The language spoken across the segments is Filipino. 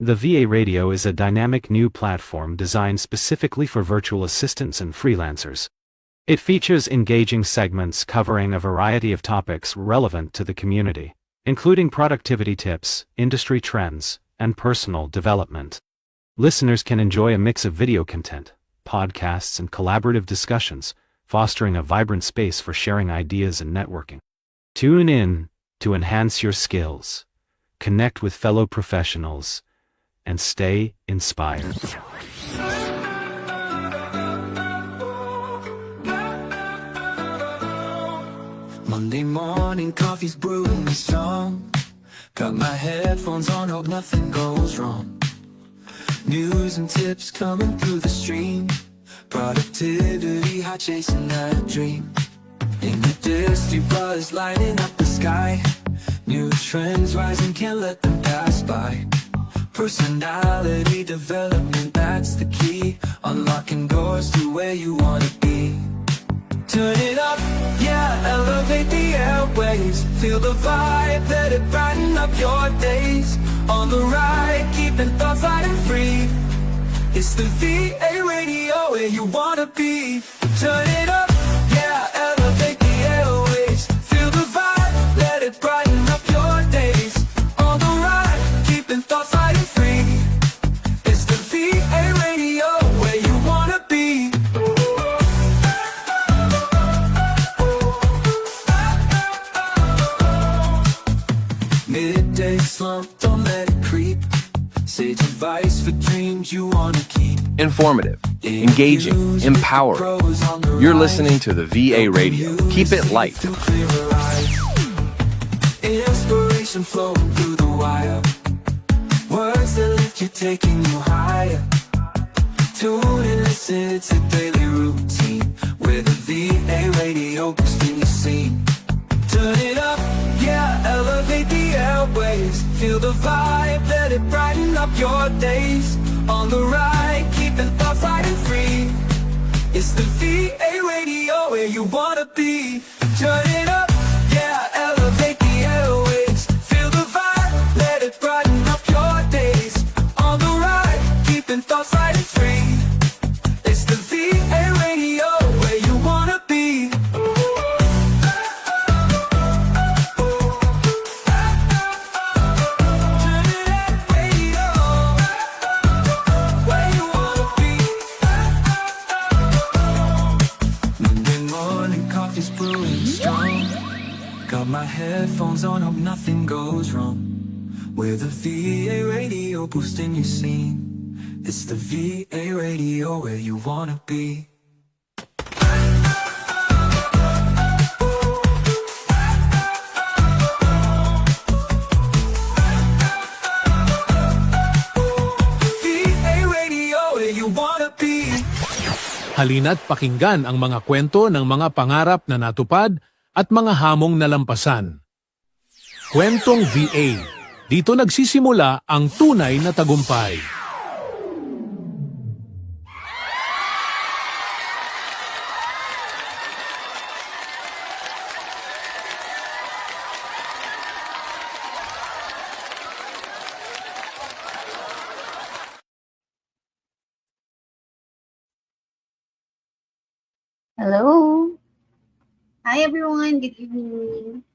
The VA Radio is a dynamic new platform designed specifically for virtual assistants and freelancers. It features engaging segments covering a variety of topics relevant to the community, including productivity tips, industry trends, and personal development. Listeners can enjoy a mix of video content, podcasts, and collaborative discussions, fostering a vibrant space for sharing ideas and networking. Tune in to enhance your skills, connect with fellow professionals, and stay inspired. Monday morning, coffee's brewing strong. Got my headphones on, hope nothing goes wrong. News and tips coming through the stream. Productivity, high chasing that dream. In the distance, buzz lighting up the sky. New trends rising, can't let them pass by. Personality development, that's the key. Unlocking doors to where you wanna be. Turn it up, yeah, elevate the airwaves. Feel the vibe, let it brighten up your days. On the ride, keeping thoughts light and free. It's the VA Radio where you wanna be. Turn it up, yeah, elevate the airwaves. Feel the vibe, let it brighten up your days. On the ride, keeping thoughts light and free. It's the VA Radio where you wanna be. Midday slump, don't let it creep. Sage advice for dreams you wanna keep. Informative, engaging, empowering. You're listening to the VA Radio. Keep it light. Inspiration flowing through the wire. Words that lift you, taking you higher. Tune and listen, it's a daily routine. Where the VA Radio boosting your scene. Turn it up, yeah, elevate the airwaves. Feel the vibe, let it brighten up your days. On the ride, keeping thoughts light and free. It's the VA Radio where you wanna be. Turn it up, yeah, elevate the airwaves. Feel the vibe, let it brighten up your days. On the ride, keeping thoughts light and free. It's the VA Radio where you wanna be. Got my headphones on, hope nothing goes wrong. We're the VA Radio boosting your scene. It's the VA Radio where you wanna be. VA Radio where you wanna be. Halina't pakinggan ang mga kwento ng mga pangarap na natupad at mga hamong nalampasan. Kwentong VA. Dito nagsisimula ang tunay na tagumpay. Hello. Hi everyone, good evening.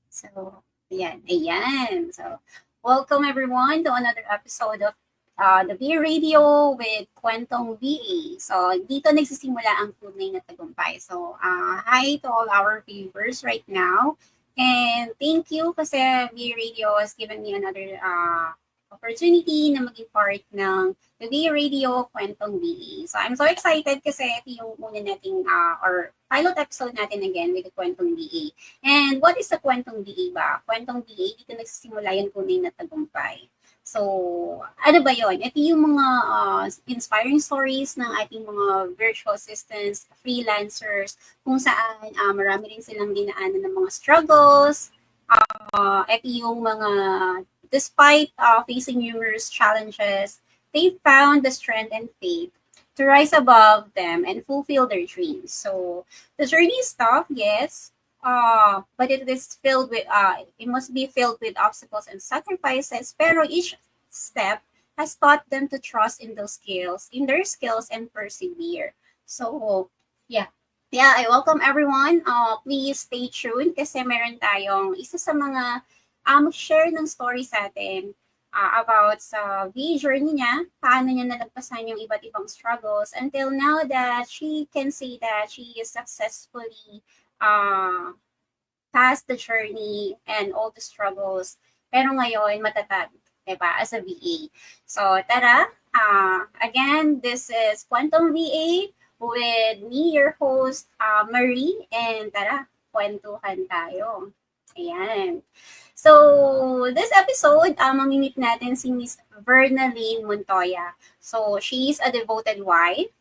So, ayan. So, welcome everyone to another episode of the VA Radio with Kwentong VA. So, dito nagsisimula ang tunay na tagumpay. So, hi to all our viewers right now. And thank you kasi VA Radio has given me another opportunity na maging part ng the VA Radio Kwentong VA. So I'm so excited kasi ito yung una nating or pilot episode natin again with the Kwentong VA. And what is the Kwentong VA ba? Kwentong VA, dito nagsisimula yung tunay na tagumpay. So, ano ba yun? Ito yung mga inspiring stories ng ating mga virtual assistants, freelancers, kung saan marami rin silang dinaanan ng mga struggles. Ito yung mga despite facing numerous challenges, they found the strength and faith to rise above them and fulfill their dreams. So the journey is tough, yes, but it is filled with it must be filled with obstacles and sacrifices. Pero each step has taught them to trust in their skills and persevere. So, yeah. Yeah, I welcome everyone. Please stay tuned kasi meron tayong isa sa mga share ng story sa atin about sa VA journey niya, paano niya nalagpasan yung iba't ibang struggles until now that she can say that she is successfully past the journey and all the struggles. Pero ngayon, matatag, diba, as a VA. So, tara, again, this is Quantum VA with me, your host, Marie, and tara, kwentuhan tayo. Ayan. So, this episode, mamimit natin si Miss Verna Lane Montoya. So, she is a devoted wife,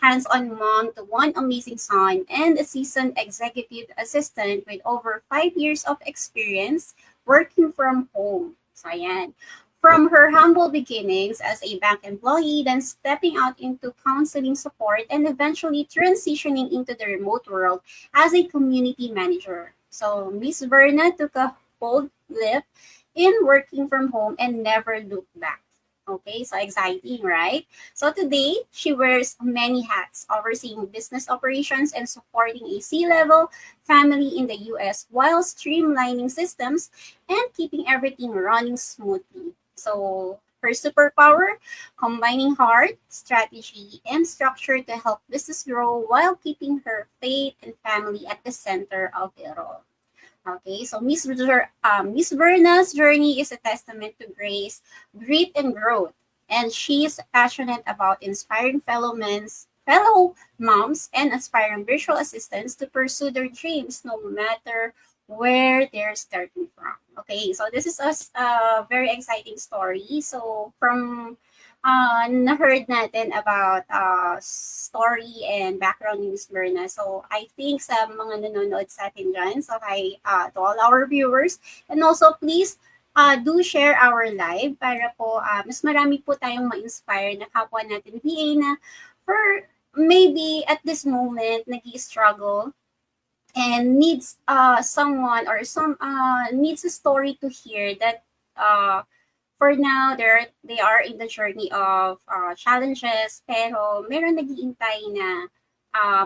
hands-on mom to one amazing son, and a seasoned executive assistant with over 5 years of experience working from home. So, ayan. From her humble beginnings as a bank employee, then stepping out into counseling support, and eventually transitioning into the remote world as a community manager. So, Miss Verna took a bold leap in working from home and never looked back. Okay, so exciting, right? So today, she wears many hats, overseeing business operations and supporting a C-level family in the US while streamlining systems and keeping everything running smoothly. So her superpower, combining heart, strategy, and structure to help business grow while keeping her faith and family at the center of it all. Okay, so Miss Verna's journey is a testament to grace, grit, and growth. And she is passionate about inspiring fellow moms, and aspiring virtual assistants to pursue their dreams no matter where they're starting from. Okay, so this is a very exciting story. So from na-heard natin about story and background ni Miss Berna. So, I think sa mga nanonood sa atin dyan, so to all our viewers, and also please do share our live para po mas marami po tayong ma-inspire na kapwa natin VA na for maybe at this moment nag-struggle and needs someone or needs a story to hear that for now, they are in the journey of challenges, pero meron nag-iintay na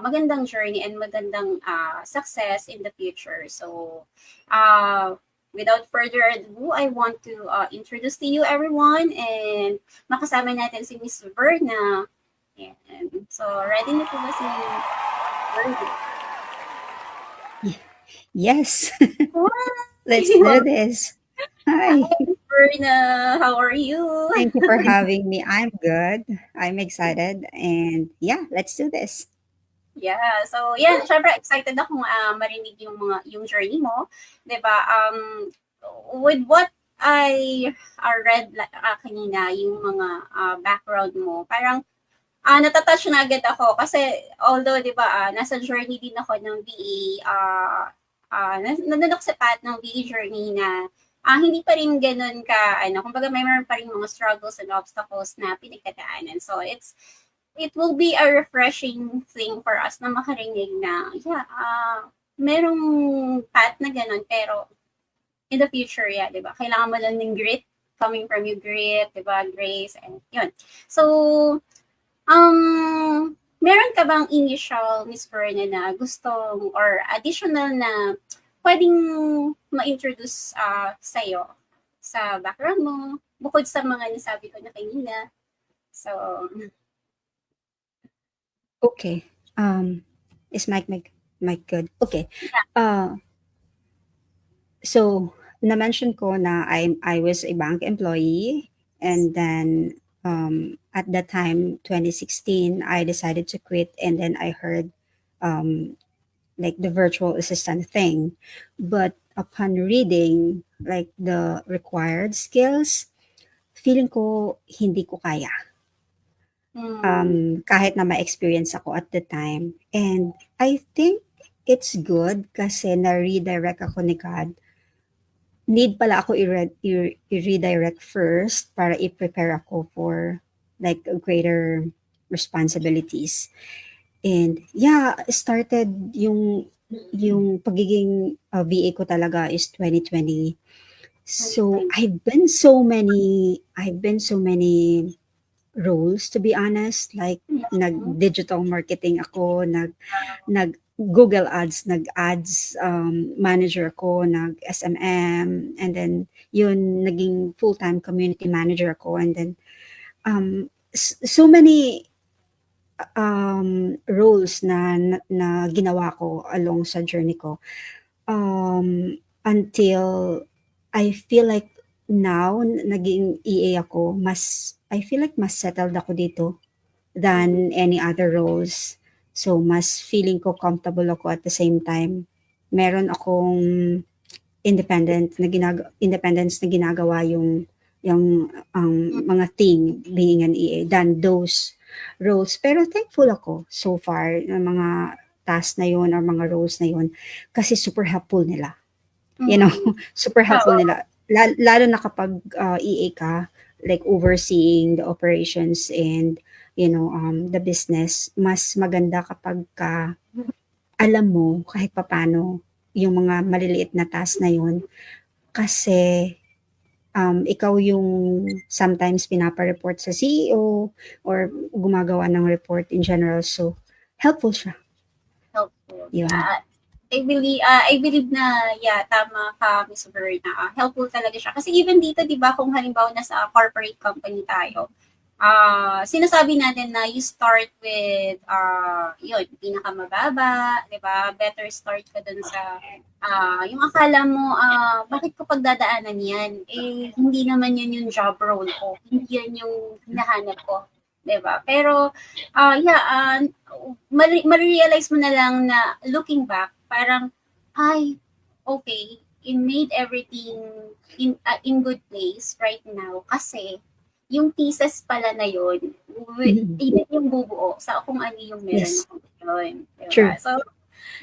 magandang journey and magandang success in the future. So, without further ado, I want to introduce to you everyone and makasama natin si Miss Verna. And so, ready na po ba si Verna? Yes. Let's do this. Hi. Verna, how are you? Thank you for having me. I'm good. I'm excited. And yeah, let's do this. Yeah, so yan, syempre excited akong marinig yung journey mo, 'di ba? With what I read kanina, yung mga background mo, parang natatouch na agad ako kasi although 'di ba, nasa journey din ako ng VA, nandun ako sa path ng VA journey na hindi pa rin ganun ka, kumbaga meron pa rin mga struggles and obstacles na pinagdadaanan. So, it will be a refreshing thing for us na makarinig na, merong path na ganun, pero in the future, di ba? Kailangan mo lang ng grit, coming from you, grit, di ba? Grace, and yun. So, meron ka bang initial, Miss Verna, na gustong or additional na pwedeng ma-introduce sa'yo sa background mo, bukod sa mga nasabi ko na kanina. So, okay. Is mic good? Okay. So, na-mention ko na I was a bank employee, and then at that time, 2016, I decided to quit, and then I heard like the virtual assistant thing. But upon reading like the required skills, feeling ko hindi ko kaya. Kahit na ma-experience ako at the time. And I think it's good kasi na-redirect ako ni God. Need pala ako i-redirect first para i-prepare ako for like greater responsibilities. And yeah, started yung pagiging VA ko talaga is 2020 So I've been so many roles, to be honest. Like nag-digital marketing ako, nag Google Ads, nag-ads manager ako, nag-SMM, and then yun, naging full-time community manager ako, and then so many roles na ginawa ko along sa journey ko, until I feel like now naging EA ako, I feel like mas settled ako dito than any other roles. So, mas feeling ko comfortable ako at the same time. Meron akong independence na ginagawa yung mga thing being an EA than those roles. Pero thankful ako so far ng mga tasks na yun or mga roles na yun kasi super helpful nila. You know, super helpful nila. Lalo na kapag EA ka, like overseeing the operations and the business, mas maganda kapag alam mo kahit papano yung mga maliliit na task na yun kasi ikaw yung sometimes pinapa-report sa CEO or gumagawa ng report in general. So, helpful siya. Helpful. Yun. I believe na, tama ka, Miss Verna. Helpful talaga siya. Kasi even dito, di ba, kung halimbawa nasa corporate company tayo, sinasabi natin na you start with, yun, pinakamababa, di ba? Better start ka dun sa, yung akala mo, bakit ko pagdadaanan yan? Eh, hindi naman yun yung job role ko. Hindi yan yung hinahanap ko. Diba? Pero, ma-realize mo na lang na looking back, parang, okay, it made everything in good place right now kasi yung pieces pala na yun, yun yung bubuo sa kung ano yung meron Yes. ako ngayon. Diba? True. So,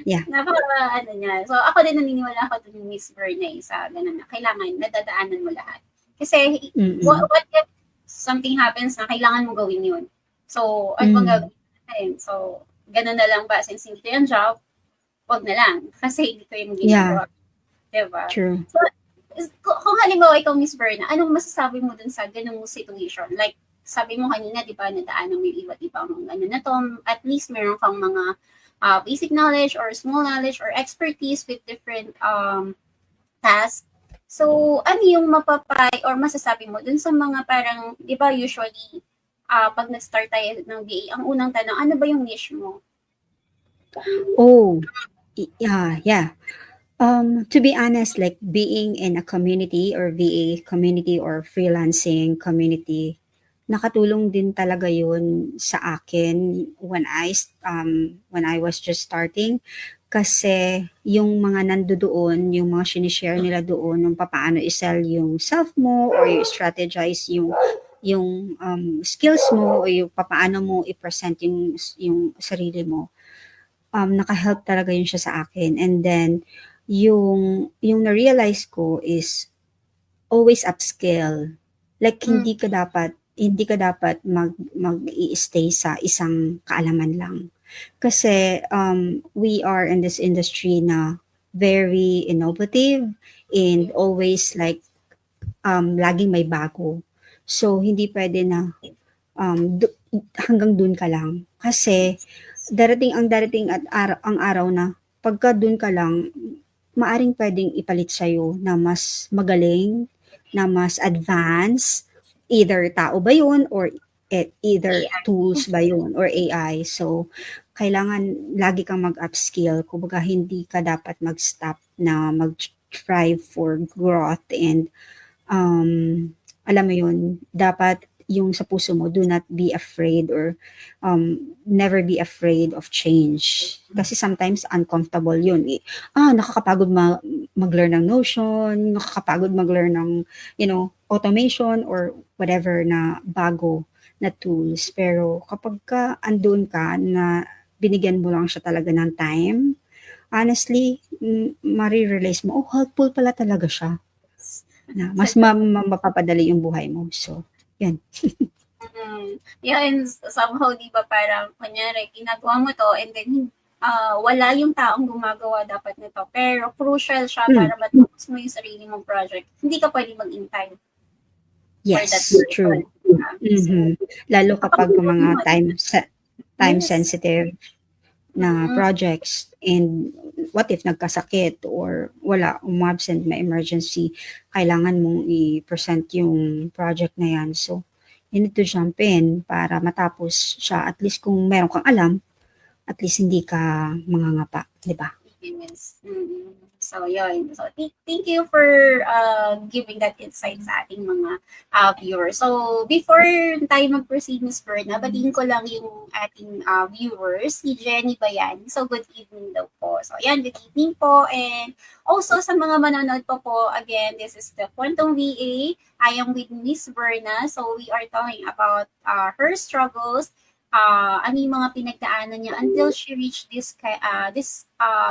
Yeah. niya. So, ako din naniniwala ako dun Miss Verna sa ganun na kailangan nadadaanan mo lahat. Kasi, what if something happens na kailangan mo gawin yun? So, ano bang gagawin natin? So, ganun na lang ba? Since hindi ko yung job, wag na lang. Kasi hindi ko yung ginagawa. Diba? True. So, kung halimbawa ikaw, Miss Verna, anong masasabi mo dun sa ganung situation? Like, sabi mo kanina, di ba, nadaanan mo yung iba't ibang na to, at least meron kang mga basic knowledge or small knowledge or expertise with different tasks. So, ano yung mapapay or masasabi mo dun sa mga parang, di ba, usually, pag nag-start tayo ng VA, ang unang tanong, ano ba yung niche mo? Oh, yeah. To be honest, like being in a community or VA community or freelancing community, nakatulong din talaga yun sa akin when I was just starting. Kasi yung mga nandoon, yung mga sinishare nila doon, yung paano i-sell yung self mo or you strategize yung skills mo o yung paano mo i-present yung sarili mo. Naka-help talaga yun siya sa akin. And then, yung na-realize ko is always upskill. Like, hindi ka dapat mag-i-stay sa isang kaalaman lang. Kasi we are in this industry na very innovative and always like laging may bago. So, hindi pwede na hanggang dun ka lang. Kasi, darating at ang araw na pagka dun ka lang, maaring pwedeng ipalit sa'yo na mas magaling, na mas advanced, either tao ba yun or either tools ba yun or AI. So, kailangan lagi kang mag-upskill. Kumbaga, hindi ka dapat mag-stop na mag-strive for growth and alam mo yun, dapat yung sa puso mo, do not be afraid or never be afraid of change. Kasi sometimes uncomfortable yun. Nakakapagod mag-learn ng Notion, nakakapagod mag-learn ng, automation or whatever na bago na tools. Pero kapag andun ka na binigyan mo lang siya talaga ng time, honestly, marirealize mo, helpful pala talaga siya. Na mas mapapadali yung buhay mo. So, yan. Yeah, and somehow, di ba, parang, kunyari, ginagawa mo to, and then, wala yung taong gumagawa dapat nito. Pero crucial siya para matapos mo yung sarili mong project. Hindi ka pwede mag-intay for that Yes, person. true. So, Lalo kapag mga time Yes. sensitive na projects, and what if nagkasakit or wala, umabsent, may emergency, kailangan mong i-present yung project na yan. So, you need to jump in para matapos siya. At least kung meron kang alam, at least hindi ka mangangapa, di ba? Yes. So, yun. So, thank you for giving that insight sa ating mga viewers. So, before tayo mag-proceed, Ms. Berna, batiin ko lang yung ating viewers. Si Jenny Bayan. So, good evening daw po. So, yan, good evening po. And also, sa mga manonood po, again, this is the Quantum VA. I am with Ms. Berna. So, we are talking about her struggles, ano yung mga pinagdaanan niya until she reached this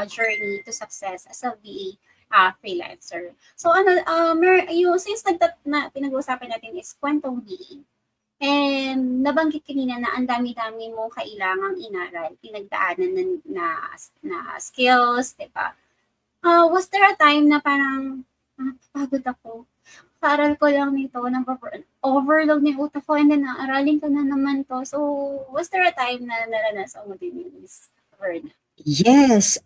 journey to success as a VA freelancer. So since pinag-uusapan natin is Quantum VA, and nabanggit kanina na ang dami-dami mo kailangang inaral, pinagdaanan na skills, diba? Was there a time na parang pagod ako? Aral ko lang nito, overload na yung utak ko, and then naaralin ko na naman to. So, was there a time na naranasan mo din yung Miss Verna? Yes,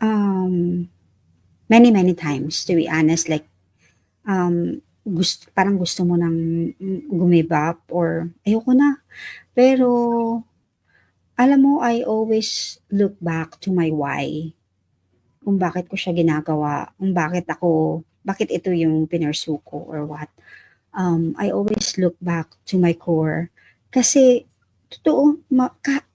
many times, to be honest. Like, parang gusto mo nang give up or ayoko na. Pero, alam mo, I always look back to my why. Kung bakit ko siya ginagawa, kung bakit ito yung pinursu ko or what. I always look back to my core. Kasi, totoo,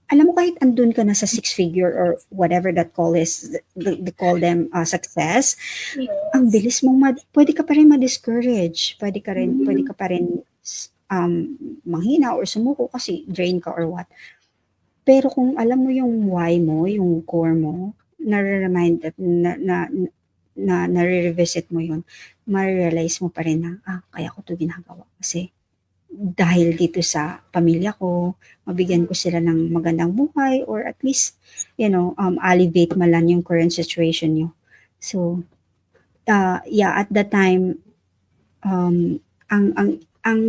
alam mo, kahit andun ka na sa 6-figure or whatever that call is, they call them success, Yes. ang bilis mong, pwede ka pa rin ma-discourage. Pwede ka pa rin manghina or sumuko kasi drain ka or what. Pero kung alam mo yung why mo, yung core mo, nare-remind na nare-revisit mo yun, ma-realize mo pa rin na, kaya ko to ginagawa. Kasi dahil dito sa pamilya ko, mabigyan ko sila ng magandang buhay or at least, alleviate man lang yung current situation nyo. So, at that time, ang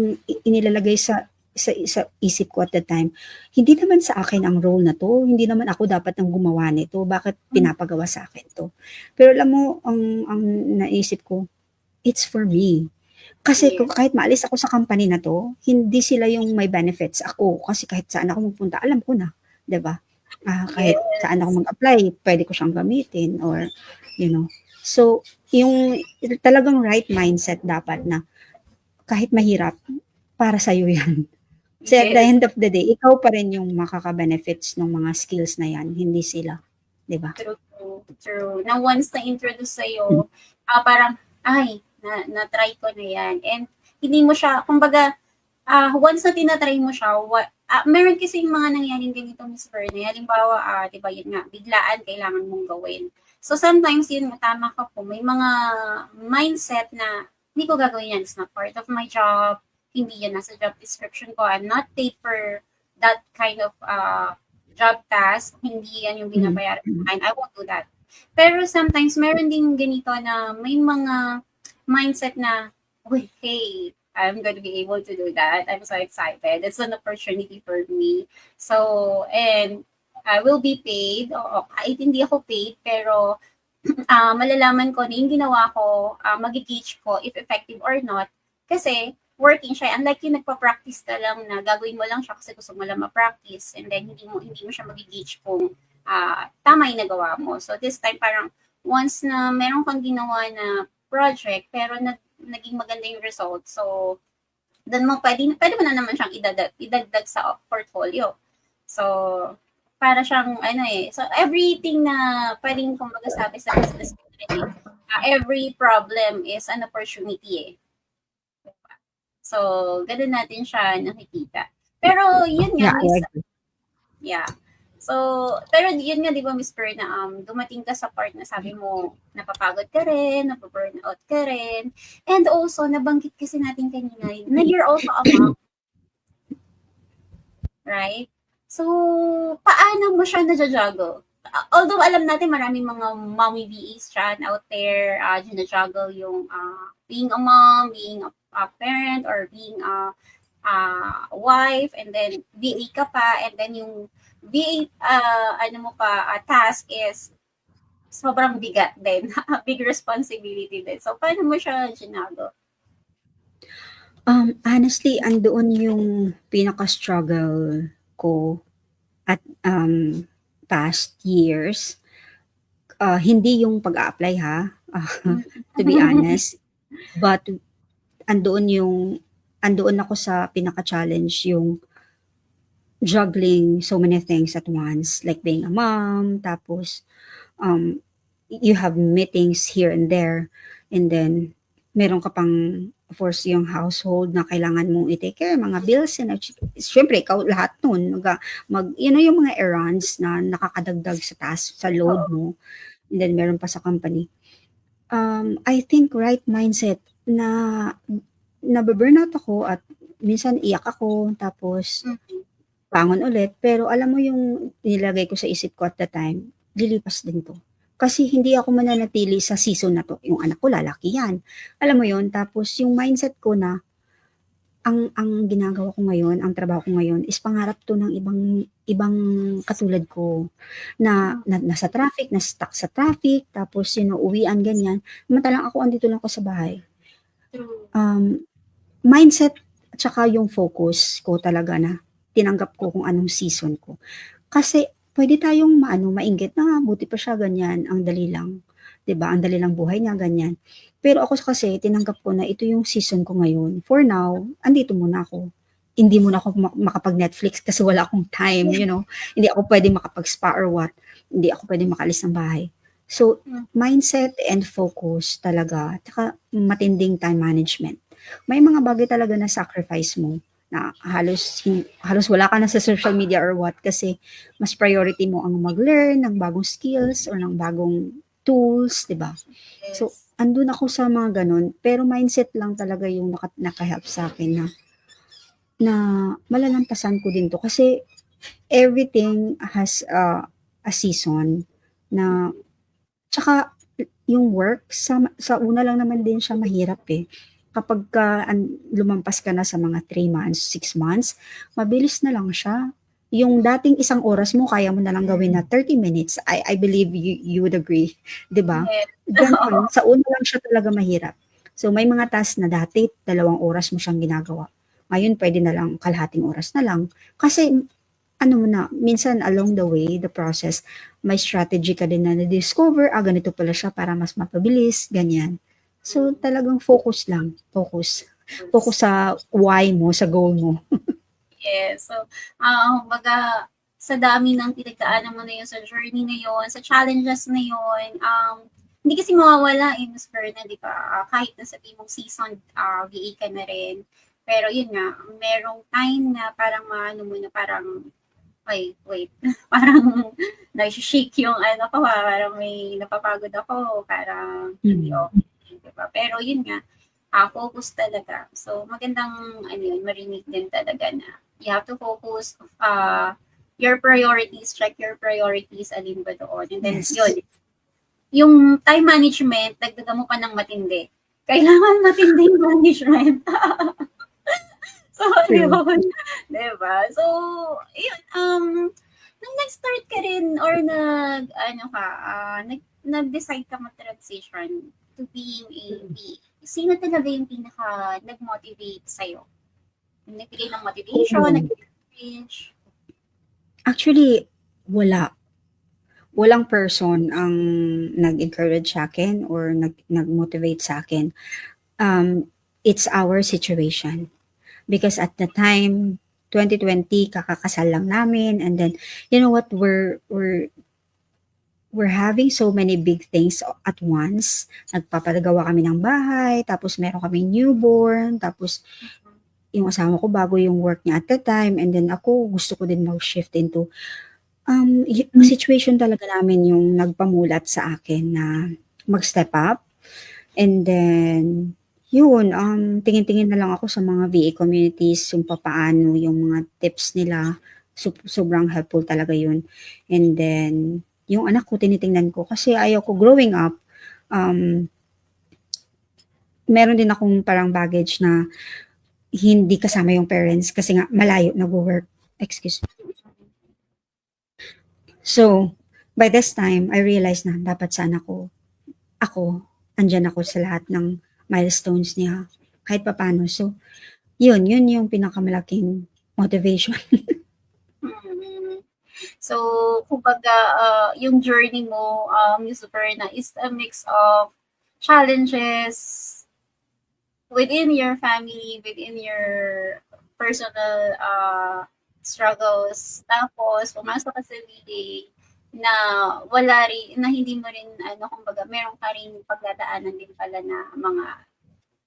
inilalagay sa isip ko at that time, hindi naman sa akin ang role na to, hindi naman ako dapat ang gumawa nito, bakit pinapagawa sa akin to. Pero alam mo, ang naisip ko, it's for me. Kasi kahit maalis ako sa company na to, hindi sila yung may benefits, ako. Kasi kahit saan ako magpunta, alam ko na, 'di ba? Kahit saan ako mag-apply, pwede ko siyang gamitin or, So, yung talagang right mindset dapat na kahit mahirap, para sa'yo yan. So at the end of the day, ikaw pa rin yung makaka-benefits ng mga skills na yan, hindi sila. Diba? True. Na once na-introduce sa'yo, parang, na-try ko na yan. And hindi mo siya, kumbaga, once na tinatry mo siya, meron kasi yung mga nangyaring ganito, Ms. Berna. Halimbawa, diba yun nga, biglaan kailangan mong gawin. So sometimes yun, tama ka po, may mga mindset na hindi ko gagawin yan. It's not part of my job. Hindi yan nasa job description ko. I'm not paid for that kind of job task. Hindi yan yung binabayaran ko. I won't do that. Pero sometimes, meron din ganito na may mga mindset na, hey, I'm going to be able to do that. I'm so excited. It's an opportunity for me. So, and I will be paid. Kahit hindi ako paid, pero malalaman ko na yung ginawa ko, mag-gauge ko if effective or not. Kasi, working siya. Unlike yung nagpa-practice ka lang na gagawin mo lang siya kasi gusto mo lang ma-practice and then hindi mo siya mag-gauge kung tama yung nagawa mo. So, this time parang once na meron kang ginawa na project pero naging maganda yung result. So, doon mo pwede mo na naman siyang idagdag sa portfolio. So, para siyang so everything na pwedeng kumbaga sabi sa business community, every problem is an opportunity So, ganun natin siya nakikita. Pero yun nga, So, pero yun nga, di ba, Ms. Berna, dumating ka sa part na sabi mo, napapagod ka rin, napaburnout ka rin, and also, nabanggit kasi natin kanina, na you're also a mom. Right? So, paano mo siya na-juggle? although alam natin maraming mga mommy VAs dyan out there, juggle yung being a mom, being a parent, or being a wife, and then VA ka pa, and then yung VA, ano mo pa, task is sobrang bigat din. Big responsibility din. So, paano mo siya ginagawa? Honestly, andoon yung pinaka-struggle ko at past years. Hindi yung pag-a-apply ha, to be honest. But andoon ako sa pinaka-challenge yung juggling so many things at once, like being a mom, tapos um, you have meetings here and there, and then meron ka pang, of course, yung household na kailangan mong i-take care, mga bills, and syempre, ikaw lahat nun, yung mga errands na nakakadagdag sa task, sa load mo, and then meron pa sa company. I think right mindset na nabe-burnout ako at minsan iyak ako, tapos bangon ulit, pero alam mo yung nilagay ko sa isip ko at the time, lilipas din 'to. Kasi hindi ako mananatili sa season na 'to, yung anak ko lalaki 'yan, alam mo yun? Tapos yung mindset ko na ang ginagawa ko ngayon, ang trabaho ko ngayon is pangarap 'to ng ibang katulad ko na nasa traffic, na-stuck sa traffic, tapos uwian ganyan, samantalang ako andito lang ako sa bahay. True. Mindset at saka yung focus ko talaga na tinanggap ko kung anong season ko. Kasi pwede tayong mainggit na buti pa siya ganyan, ang dali lang, 'di ba? Ang dali lang buhay niya ganyan. Pero ako kasi tinanggap ko na ito yung season ko ngayon. For now, andito muna ako. Hindi muna ako makapag-Netflix kasi wala akong time, Hindi ako pwedeng makapag-spa or what. Hindi ako pwedeng makalis ng bahay. So, mindset and focus talaga, tsaka matinding time management. May mga bagay talaga na sacrifice mo na halos wala ka na sa social media or what kasi mas priority mo ang mag-learn ng bagong skills or ng bagong tools, 'di ba? So, andun ako sa mga ganun, pero mindset lang talaga yung naka-help sa akin na malalampasan ko din 'to kasi everything has a season na tsaka yung work sa una lang naman din siya mahirap, eh. Kapagka lumampas ka na sa mga 3 months, 6 months, mabilis na lang siya. Yung dating isang oras mo kaya mo na lang gawin na 30 minutes. I believe you would agree, 'di ba? Yes. Gano'n, sa una lang siya talaga mahirap. So may mga task na dati 2 oras mo siyang ginagawa. Ngayon puwede na lang kalahating oras na lang. Kasi ano mo na, minsan along the way, the process, may strategy ka din na na-discover, ganito pala siya para mas mapabilis, ganyan. So talagang focus lang, focus. Focus sa why mo, sa goal mo. Yes. So, kumbaga, sa dami ng pinagdaanan mo na yun, sa journey na yun, sa challenges na yun, hindi kasi mawawala Miss Verna, di ba? Kahit na sabi mong seasoned VA ka na rin. Pero yun nga, merong time na parang mo na parang, wait, parang nag-shake yung ano ko, parang may napapagod ako, parang hindi okay, di ba? Pero yun nga, focus talaga. So, magandang marinig din talaga na you have to focus your priorities, check your priorities, alin ba doon. And then, Yes. yun, yung time management, dagdagan mo pa ng matindi. Kailangan matinding management. So, True. yun. Diba? So, yun, nung nag-start ka rin or nag-decide ka mag-transition to being a VA, sino talaga yung pinaka nag-motivate sa'yo? Nagbigay ng motivation, nag-encourage? Actually, wala. Walang person ang nag-encourage sa akin or nag-motivate sa akin. It's our situation. Because at the time, 2020, kakakasal lang namin, and then, you know what, we're having so many big things at once. Nagpapagawa kami ng bahay, tapos meron kaming newborn, tapos yung asawa ko bago yung work niya at the time, and then ako gusto ko din mag-shift into situation talaga namin yung nagpamulat sa akin na mag-step up. And then yun, tingin-tingin na lang ako sa mga VA communities yung papaano yung mga tips nila. Sobrang helpful talaga yun. And then yung anak ko tinitingnan ko kasi ayaw ko growing up, meron din akong parang baggage na hindi kasama yung parents kasi nga malayo nagwo-work. Excuse me. So, by this time, I realized na dapat sana ako, andyan ako sa lahat ng milestones niya, kahit papaano. So, yun yung pinakamalaking motivation. Mm. So, kumbaga, yung journey mo, Miss Berna, is a mix of challenges within your family, within your personal struggles. Tapos, pumasok ka sa VA na wala rin, na hindi mo rin, kumbaga, meron ka rin pagdadaanan din pala na mga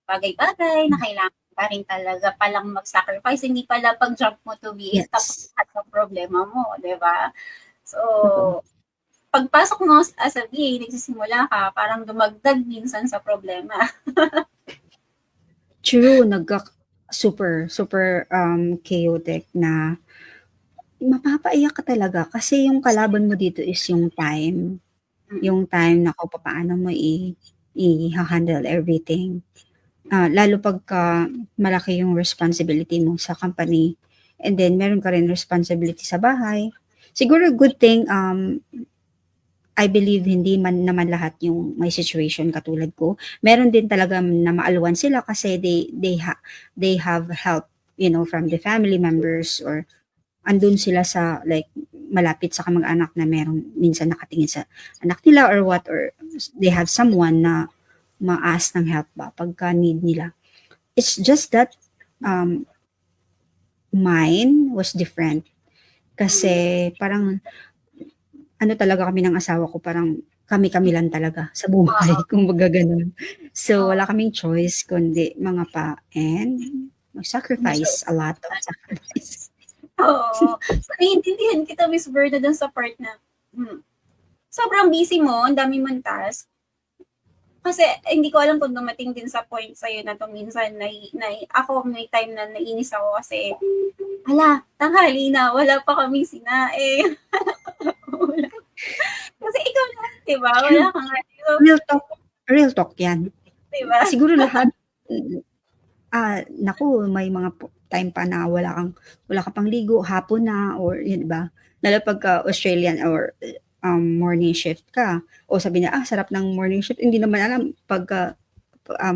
bagay-bagay na kailangan pa rin talaga palang mag-sacrifice. Hindi pala pag-jump mo to VA, tapos lahat ng problema mo, di ba? So, pagpasok mo as a VA, nagsisimula ka, parang dumagdag minsan sa problema. True, super chaotic na mapapaiyak ka talaga kasi yung kalaban mo dito is yung time. Yung time na kung paano mo i-handle everything. Lalo pagka malaki yung responsibility mo sa company and then meron ka rin responsibility sa bahay. Siguro good thing, I believe hindi man naman lahat yung may situation katulad ko. Meron din talaga na maaluan sila kasi they have help, from the family members or andun sila sa like malapit sa kamag-anak na meron minsan nakatingin sa anak nila or what, or they have someone na ma-ask ng help ba pagka need nila. It's just that mine was different kasi parang ano talaga kami ng asawa ko, parang kami-kami lang talaga sa buhay, kumbaga gano'n. So, wala kaming choice kundi mga and mag-sacrifice, a lot of sacrifice. Oo. So, naiintindihan kita, Miss Berna, dun sa part na sobrang busy mo, ang dami mong task. Kasi hindi ko alam kung dumating din sa point sa'yo na to minsan na ako may time na nainis ako kasi tanghali na, wala pa kaming sinaing. Kasi ikaw na, di ba? Wala kang Real talk yan. Diba? Siguro lahat, naku, may mga time pa na wala ka pang ligo, hapon na, or yun ba? Lalo pagka Australian or morning shift ka, o sabi niya, sarap ng morning shift, hindi naman alam, pagka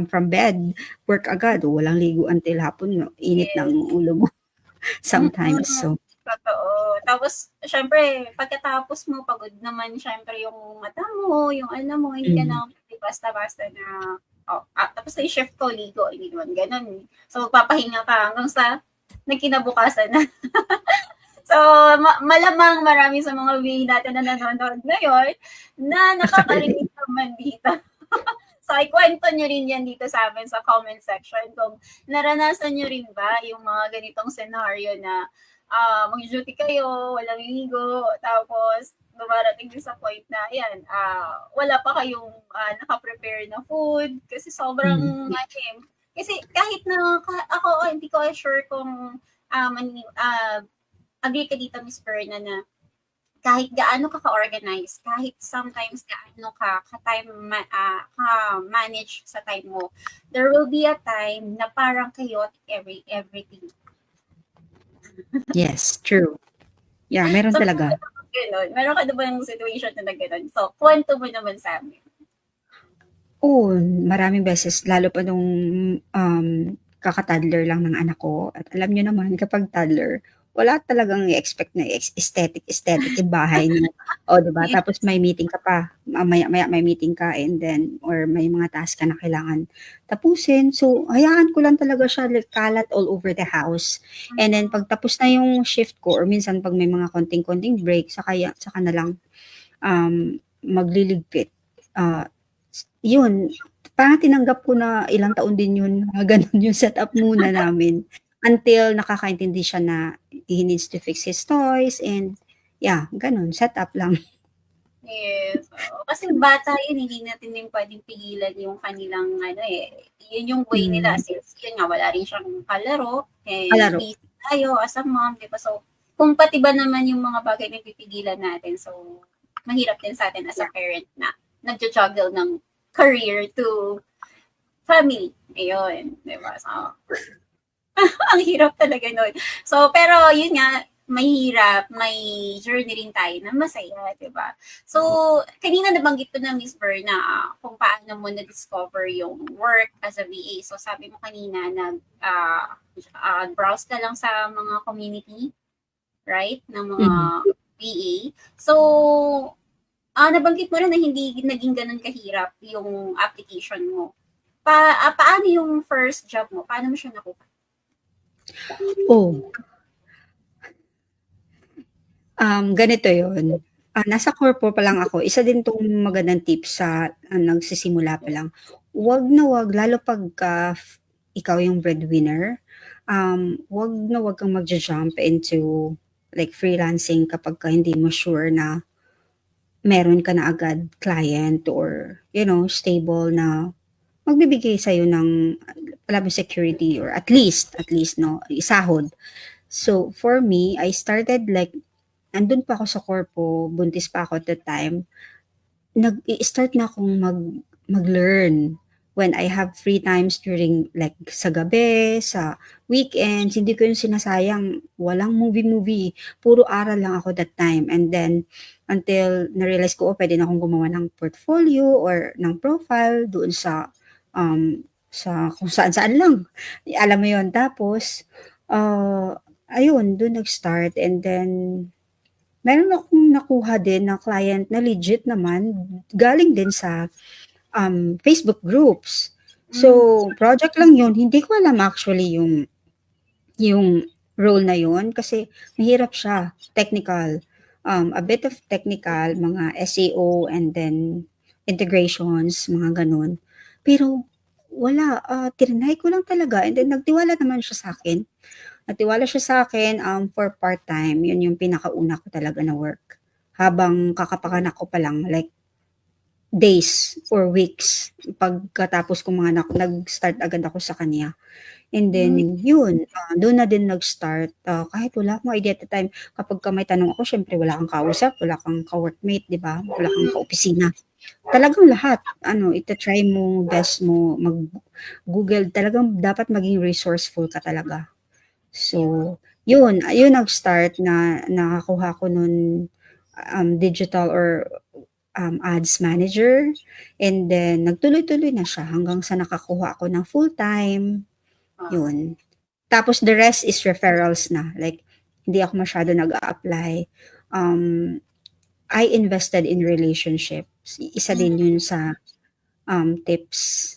from bed, work agad, walang ligo until hapon, init ng ulo mo sometimes. So, totoo. Tapos, syempre, pagkatapos mo, pagod naman, syempre, yung mata mo, yung mo, hindi ka na basta-basta na, tapos na yung shift ko, ligo, hindi naman ganun. So, papahinga ka hanggang sa nagkinabukasan na. So, malamang marami sa mga VA natin na nanonood ngayon na nakakarinig naman dito. So, ikwento nyo rin yan dito sa amin sa comment section kung naranasan nyo rin ba yung mga ganitong scenario na mag-duty kayo, walang ligo, tapos dumarating din sa point na, wala pa kayong naka-prepare na food kasi sobrang kasi kahit na ako, hindi ko sure kung agree ka dito, Miss Berna, na kahit gaano ka-organize, kahit sometimes gaano ka-time manage sa time mo, there will be a time na parang chaotic everything. Yes, true. Yeah, meron So, talaga. Meron ka na ba yung situation na gano'n? So, kwento mo naman sa amin. Oo, maraming beses, lalo pa nung kaka-toddler lang ng anak ko. At alam niyo naman, kapag toddler, wala talagang i-expect na aesthetic yung bahay niyo. O, diba? Tapos may meeting ka pa, maya may meeting ka, and then, or may mga task ka na kailangan tapusin. So, hayaan ko lang talaga siya kalat all over the house. And then, pag tapos na yung shift ko, or minsan pag may mga konting-konting break, saka na lang magliligpit. Yun, parang tinanggap ko na ilang taon din yun, ganun yung setup muna namin. Until nakakaintindi siya na he needs to fix his toys and ganun, setup lang. Yes. Kasi bata yun, hindi natin din pwedeng pigilan yung kanilang yun yung way nila. Since yun nga, wala rin siyang kalaro. Busy tayo as a mom, di ba? So, kung pati ba naman yung mga bagay na pipigilan natin. So, mahirap din sa atin as a parent na nagjo-juggle ng career to family. Ayun, di ba? So, ang hirap talaga nun. So, pero yun nga, mahirap, may journey rin tayo na masaya, di ba? So, kanina nabanggit ko na Miss Berna kung paano mo na-discover yung work as a VA. So, sabi mo kanina browse ka lang sa mga community, right? Ng mga VA. So, nabanggit mo rin na hindi naging ganun kahirap yung application mo. Paano yung first job mo? Paano mo siya nakuha? Oh, ganito yun. Nasa corpo pa lang ako, isa din tong magandang tips sa nagsisimula pa lang. Wag na wag, lalo pagka ikaw yung breadwinner, wag kang magja-jump into like freelancing kapag hindi mo sure na meron ka na agad client or, stable na magbibigay sa'yo ng alam mo, security or at least, no, sahod. So, for me, I started like, andun pa ako sa corpo, buntis pa ako at the time, nag-i-start na akong mag-learn when I have free times during like sa gabi, sa weekends, hindi ko yung sinasayang, walang movie, puro aral lang ako that time. And then, until na-realize ko, pwede na akong gumawa ng portfolio or ng profile doon sa kung saan-saan lang. Alam mo yun. Tapos, ayun, doon nag-start. And then, meron akong nakuha din na client na legit naman, galing din sa Facebook groups. So, project lang yun. Hindi ko alam actually yung role na yun kasi mahirap siya. Technical. A bit of technical, mga SEO and then integrations, mga ganun. Pero wala, tinry ko lang talaga and then nagtiwala naman siya sa akin. Nagtiwala siya sa akin for part-time. Yun yung pinakauna ko talaga na work. Habang kakapanganak ko pa lang, like days or weeks pagkatapos ko mga nag-start agad ako sa kanya. And then yun, doon na din nag-start, kahit wala akong idea at the time, kapag may tanong ako, syempre wala kang kausap, wala kang ka-workmate, di ba? Wala kang ka-opisina. Talagang lahat, ita-try mo, best mo, mag-Google, talagang dapat maging resourceful ka talaga. So, yun nag-start na nakakuha ko nun digital or ads manager. And then, nagtuloy-tuloy na siya hanggang sa nakakuha ako ng full-time. Yun. Tapos, the rest is referrals na. Like, hindi ako masyado nag-a-apply. I invested in relationships. Isa din yun sa tips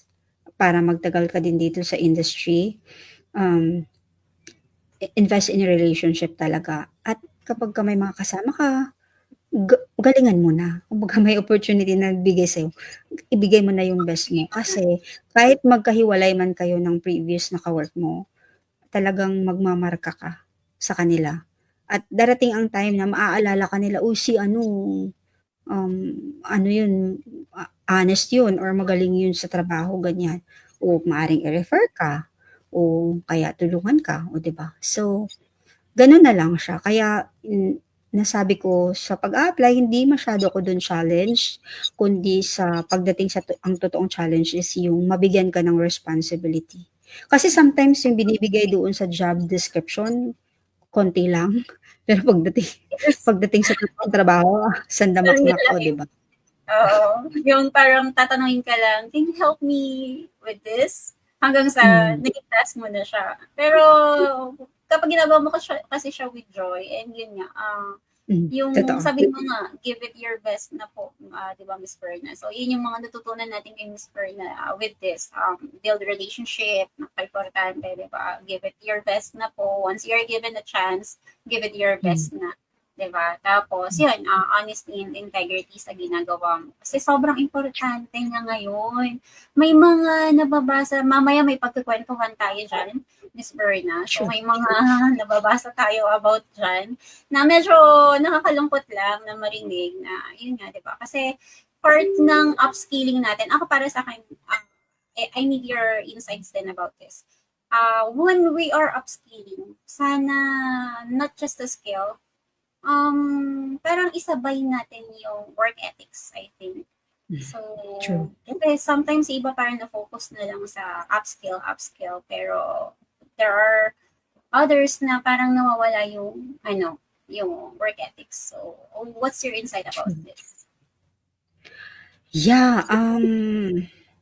para magtagal ka din dito sa industry. Invest in a relationship talaga. At kapag may mga kasama ka, galingan mo na. Kumbaga may opportunity na bigay sa'yo, ibigay mo na yung best mo. Kasi kahit magkahiwalay man kayo ng previous na kawork mo, talagang magmamarka ka sa kanila. At darating ang time na maaalala ka nila, si yun, honest yun or magaling yun sa trabaho, ganyan. O maaring i-refer ka o kaya tulungan ka, o 'di ba? So, gano'n na lang siya. Kaya nasabi ko sa pag-a-apply hindi masyado ako do'n challenge, kundi sa pagdating sa ang totoong challenge is yung mabigyan ka ng responsibility. Kasi sometimes yung binibigay doon sa job description, konti lang. Pero pagdating sa totoong trabaho, sandamakmak o, 'di ba? Oo. Yung parang tatanungin ka lang, "Can you help me with this?" Hanggang sa naging task mo na siya. Pero kapag ginagawa mo kasi siya with joy and yun nga, yung Totoo. sabi mo nga, give it your best na po, di ba, Miss Perna? So, yun yung mga natutunan natin kay Miss Perna with this, build relationship, napaka-importante, di ba? Give it your best na po. Once you're given a chance, give it your best na. Diba? Tapos, yun, honesty and integrity sa ginagawa mo. Kasi sobrang importante nga ngayon. May mga nababasa, mamaya may pagkukwentuhan tayo dyan, Miss Berna. So, may mga nababasa tayo about dyan na medyo nakakalungkot lang na marinig na, yun nga, diba? Kasi part ng upskilling natin, ako para sa akin, I need your insights din about this. When we are upskilling, sana not just the skill, parang isabay natin yung work ethics, I think. So, True. kasi sometimes iba parang na-focus na lang sa upskill, pero there are others na parang nawawala yung, yung work ethics. So, what's your insight about this? Yeah,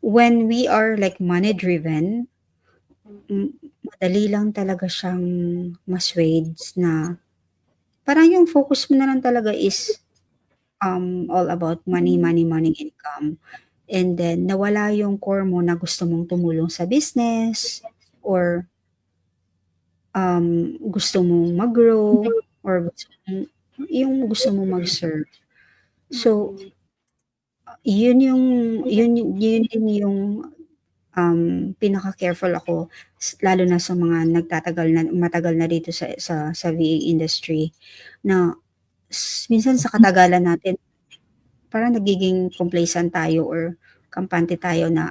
when we are like money driven, madali lang talaga siyang maswade na parang yung focus mo na lang talaga is all about money, money, income. And then nawala yung core mo na gusto mong tumulong sa business or gusto mong mag-grow or gusto mong mag-serve. So, yun din yung pinaka-careful ako lalo na sa mga matagal na dito sa VA industry na minsan sa katagalan natin parang nagiging complacent tayo or kampante tayo na,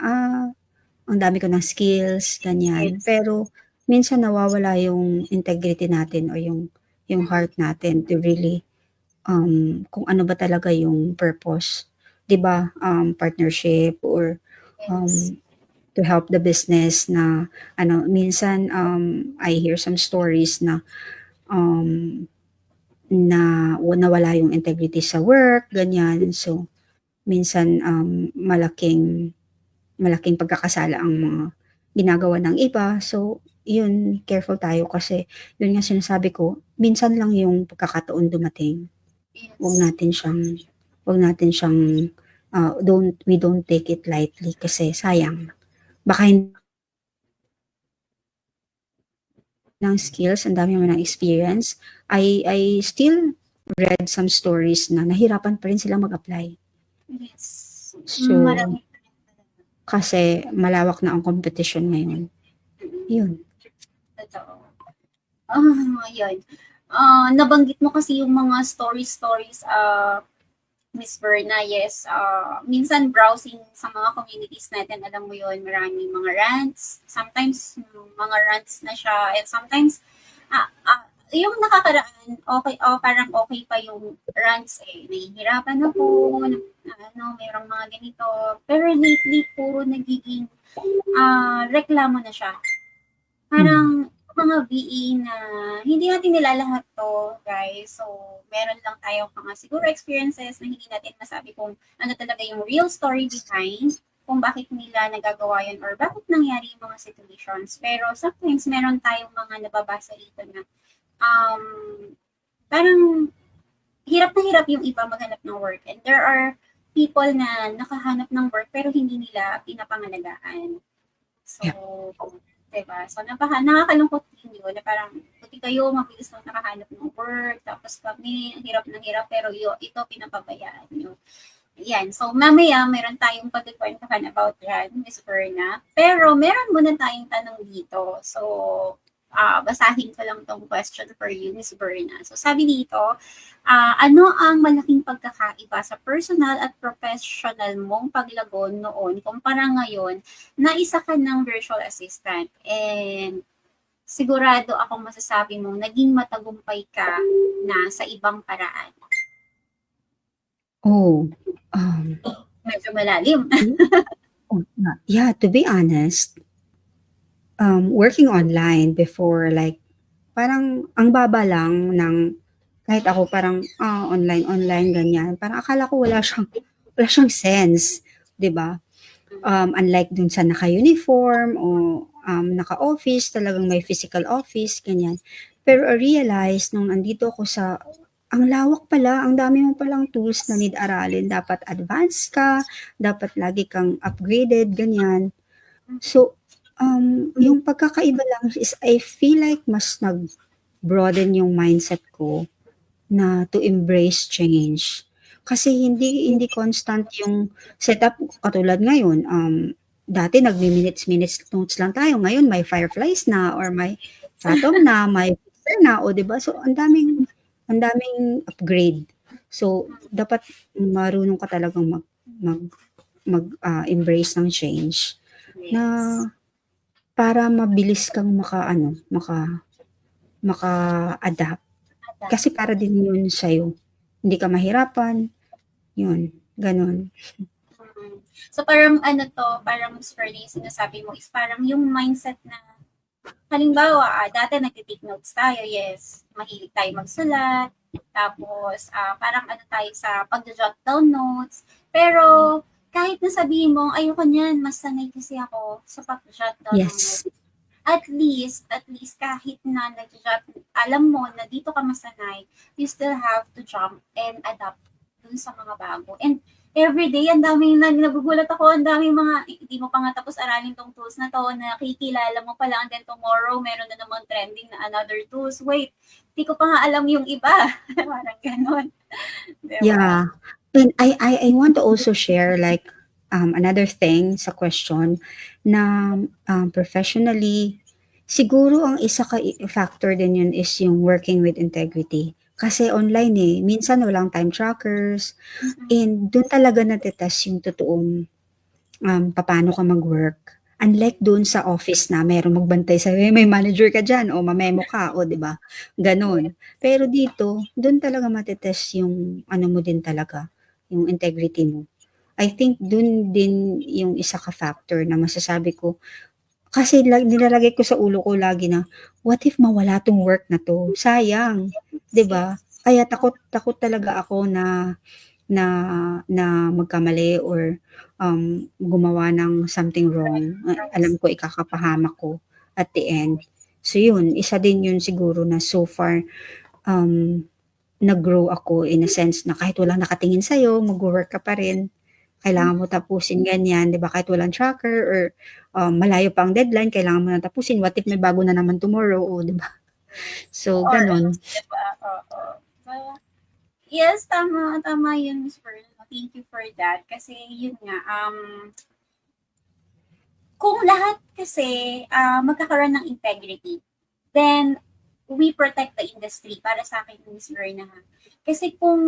ang dami ko ng skills, ganyan. Yes. Pero minsan nawawala yung integrity natin o yung heart natin to really, kung ano ba talaga yung purpose. 'Di ba, partnership or, Yes. to help the business na minsan, I hear some stories um, na nawala yung integrity sa work, ganyan. So, minsan, malaking pagkakasala ang mga ginagawa ng iba. So, yun, careful tayo kasi yun nga sinasabi ko, minsan lang yung pagkakataon dumating. Huwag Yes. natin siyang, we don't take it lightly kasi sayang. Baka hindi ng skills, ang dami mo ng experience. I still read some stories na nahirapan pa rin silang mag-apply. Yes. So, Marami pa rin talaga. kasi malawak na ang competition ngayon. Yun. Totoo. Yun. Nabanggit mo kasi yung mga stories, Miss Verna, yes. Minsan browsing sa mga communities natin, alam mo yun, maraming mga rants. Sometimes, mga rants na siya. And sometimes, yung nakakaraan, okay, parang okay pa yung rants eh. Nahihirapan ako, mayroong mga ganito. Pero lately, puro nagiging reklamo na siya. Parang mga VA na hindi natin nilalahat to, guys. So, meron lang tayong mga siguro experiences na hindi natin masabi kung ano talaga yung real story behind kung bakit nila nagagawa yun or bakit nangyari yung mga situations. Pero sometimes meron tayong mga nababasa dito na parang hirap na hirap yung iba maghanap ng work. And there are people na nakahanap ng work pero hindi nila pinapangalagaan. So, diba? So, nakakalungkot din yun na parang buti kayo, mabilis lang nakahanap ng work, tapos kami, hirap ng hirap, pero ito pinapabayaan nyo. Yan. So, mamaya, meron tayong pagkikwentuhan about yan, Miss Verna. Pero, meron muna tayong tanong dito. So, basahin ko lang tong question for you, Miss Verna. So, sabi dito, ano ang malaking pagkakaiba sa personal at professional mong paglagon noon kumpara ngayon na isa ka ng virtual assistant? And sigurado akong masasabi mong naging matagumpay ka na sa ibang paraan. Oh, Medyo malalim. yeah, to be honest, working online before, like, parang ang baba lang ng, kahit ako parang, online, ganyan. Parang akala ko wala siyang sense, 'di ba? Unlike dun sa naka-uniform o naka-office, talagang may physical office, ganyan. Pero I realized nung andito ako ang lawak pala, ang dami mo palang tools na need aralin. Dapat advanced ka, dapat lagi kang upgraded, ganyan. So, yung pagkakaiba lang is I feel like mas nag-broaden yung mindset ko na to embrace change. Kasi hindi constant yung setup katulad ngayon. Dati nagmi-minutes notes lang tayo. Ngayon may Fireflies na or may Phantom na, may Pixar na, o 'di ba? So ang daming upgrade. So dapat marunong ka talagang embrace ng change na para mabilis kang maka-adapt. Kasi para din yun sa'yo. Hindi ka mahirapan, yun, gano'n. Mm. So parang ano to, parang Miss Ferdy, sinasabi mo is parang yung mindset na halimbawa, dati nagti-take notes tayo, yes, mahilig tayo magsulat, tapos parang ano tayo sa pag-jot down notes, pero kahit na sabihin mo, ayoko niyan, mas sanay kasi ako sa pag-jot down ng Yes. notes. At least kahit na nag-jot, alam mo na dito ka masanay, you still have to jump and adapt dun sa mga bago. And every day, ang daming nagugulat ako, ang daming mga, hindi mo pa nga tapos aralin tong tools na to, nakikilala mo pa lang, and then tomorrow, meron na namang trending na another tools. Wait, hindi ko pa nga alam yung iba. Parang ganon. Diba? Yeah. And I want to also share like another thing sa question na professionally, siguro ang isa ka factor din yun is yung working with integrity. Kasi online minsan walang time trackers, and doon talaga natetest yung totoong papaano ka mag-work. Unlike doon sa office na merong magbantay sa'yo, may manager ka dyan, o mamemo ka, o 'di ba? Gano'n. Pero dito, doon talaga matetest yung ano mo din talaga, yung integrity mo. I think doon din yung isa ka factor na masasabi ko, kasi nilalagay ko sa ulo ko lagi na, what if mawala 'tong work na 'to? Sayang, 'di ba? Kaya takot talaga ako na na na magkamali or gumawa ng something wrong. Alam ko ikakapahamak ko at the end. So yun, isa din yun siguro na so far um, nag-grow ako in a sense na kahit walang nakatingin sa'yo, mag-work ka pa rin. Kailangan mo tapusin ganyan, 'di ba? Kahit walang tracker or malayo pa ang deadline, kailangan mo na tapusin. What if may bago na naman tomorrow, o 'di ba? So Or, gano'n. diba? Oo. So, yes, tama yun, Miss Pearl. Thank you for that. Kasi yun nga, kung lahat kasi magkakaroon ng integrity, then we protect the industry para sa akin, Miss Verna. Kasi kung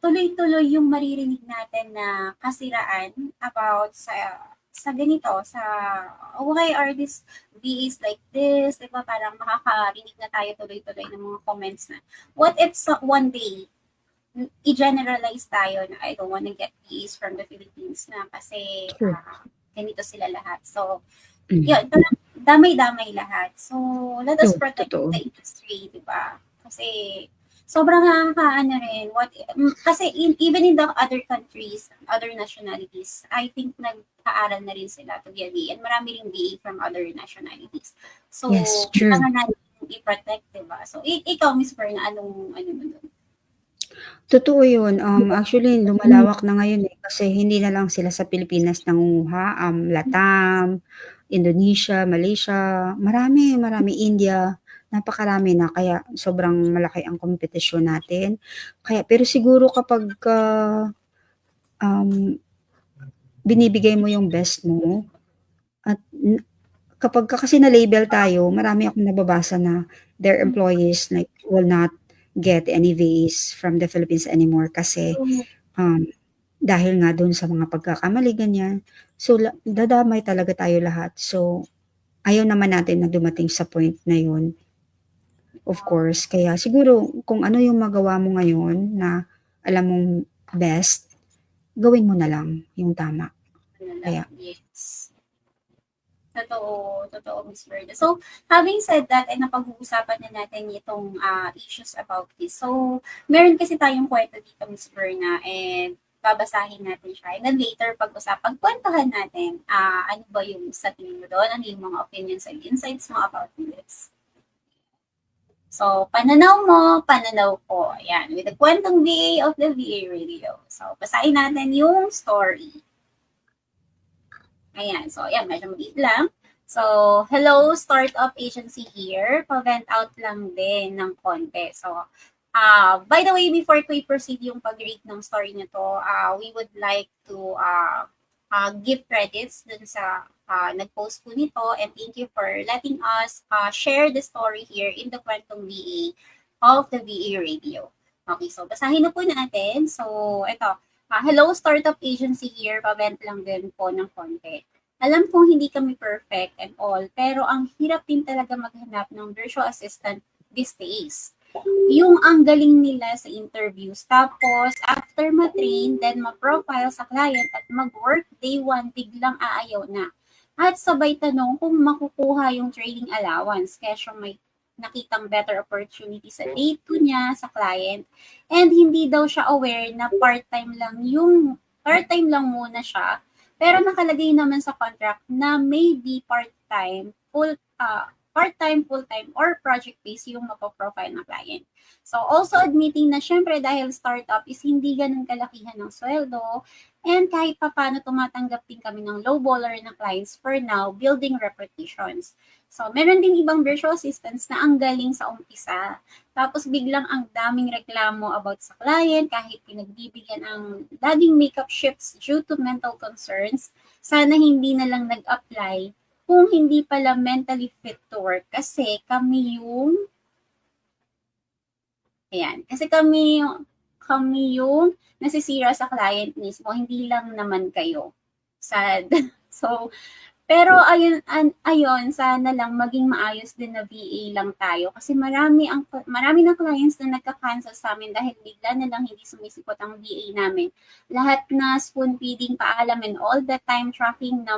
tuloy-tuloy yung maririnig natin na kasiraan about sa ganito, sa why are these VAs like this, diba? Parang makakarinig na tayo tuloy-tuloy ng mga comments na, what if one day, i-generalize tayo na I don't wanna get VAs from the Philippines na kasi Sure. ganito sila lahat. So, Mm. yun, parang damay-damay lahat. So, let us True, protect totoo. the industry, di ba? Kasi, sobrang nakakaano rin. Kasi even in the other countries, other nationalities, I think nag-aaral na rin sila to be a VA. And marami rin VA from other nationalities. So, Yes, true. kailangan natin i-protect, di ba? So, ikaw, Miss Perna, anong ano mo doon? Totoo yun. Actually lumalawak na ngayon, kasi hindi na lang sila sa Pilipinas nangunguha, LATAM, Indonesia, Malaysia, marami, India, napakarami na, kaya sobrang malaki ang kompetisyon natin. Kaya pero siguro kapagka, binibigay mo yung best mo at kapagka kasi na-label tayo, marami akong nababasa na their employees like will not get any VAs from the Philippines anymore kasi um, dahil nga dun sa mga pagkakamali ganyan. So dadamay talaga tayo lahat. So ayaw naman natin na dumating sa point na yun, of course. Kaya siguro kung ano yung magawa mo ngayon na alam mong best, gawin mo na lang yung tama. Ano lang? Kaya Yes. Totoo, Miss Verda. So, having said that, ay napag-uusapan na natin itong issues about this. So, meron kasi tayong kwento dito, Miss Verna, and babasahin natin siya. And then later, pagkwentuhan natin, ano ba yung sa tingin mo doon, ano yung mga opinions and insights mo about this. So, pananaw mo, pananaw ko. Ayan, with the kwentong VA of the VA Radio. So, basahin natin yung story. Ayan. So, ayan, medyo maliit lang. So, hello, startup agency here. Pa-vent out lang din ng konti. So, by the way, before ko i-proceed yung pag-read ng story nito, we would like to give credits dun sa nag-post po nito, and thank you for letting us share the story here in the Kwentong VA of the VA Radio. Okay, so basahin na po natin. So, ito. Hello, startup agency here. Pa-vent lang din po ng konti. Alam kong hindi kami perfect and all, pero ang hirap din talaga maghanap ng virtual assistant these days. yung ang galing nila sa interviews. Tapos, after ma-train, then ma-profile sa client at mag-work, day 1, biglang aayaw na. At sabay tanong kung makukuha yung training allowance kesyo may nakitang better opportunity sa day 2 niya sa client. And hindi daw siya aware na part-time lang muna siya. Pero nakalagay naman sa contract na maybe part-time, full-time, or project-based yung mapoprofile ng client. So, also admitting na syempre dahil startup is hindi ganun kalakihan ng sweldo and kahit pa paano tumatanggap din kami ng lowballer na clients for now, building reputations. So, meron din ibang virtual assistants na ang galing sa umpisa. Tapos biglang ang daming reklamo about sa client kahit pinagbibigyan ang laging makeup shifts due to mental concerns. Sana hindi na lang nag-apply kung hindi pala mentally fit to work kasi kami yung nasisira sa client mismo, hindi lang naman kayo. Sad. So, pero ayun, sana lang maging maayos din na VA lang tayo kasi marami na clients na nagka-cancel sa amin dahil bigla na lang hindi sumisipot ang VA namin. Lahat na spoon feeding, paalam and all the time tracking na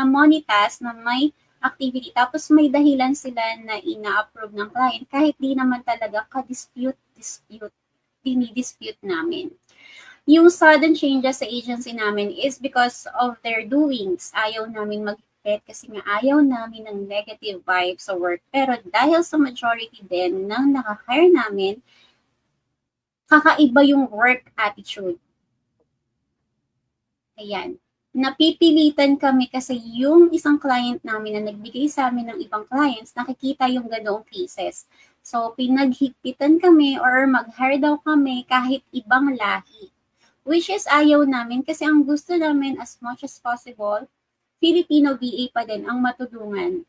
monitask na may activity. Tapos may dahilan sila na ina-approve ng client kahit di naman talaga dinidispute namin. Yung sudden changes sa agency namin is because of their doings. Ayaw namin mag-hit kasi nga ayaw namin ng negative vibes sa work. Pero dahil sa majority din ng naka-hire namin, kakaiba yung work attitude. Ayan. Napipilitan kami kasi yung isang client namin na nagbigay sa amin ng ibang clients, nakikita yung ganoong cases. So, pinaghigpitan kami or mag-hire daw kami kahit ibang lahi. Which is ayaw namin kasi ang gusto namin as much as possible, Filipino VA pa din ang matulungan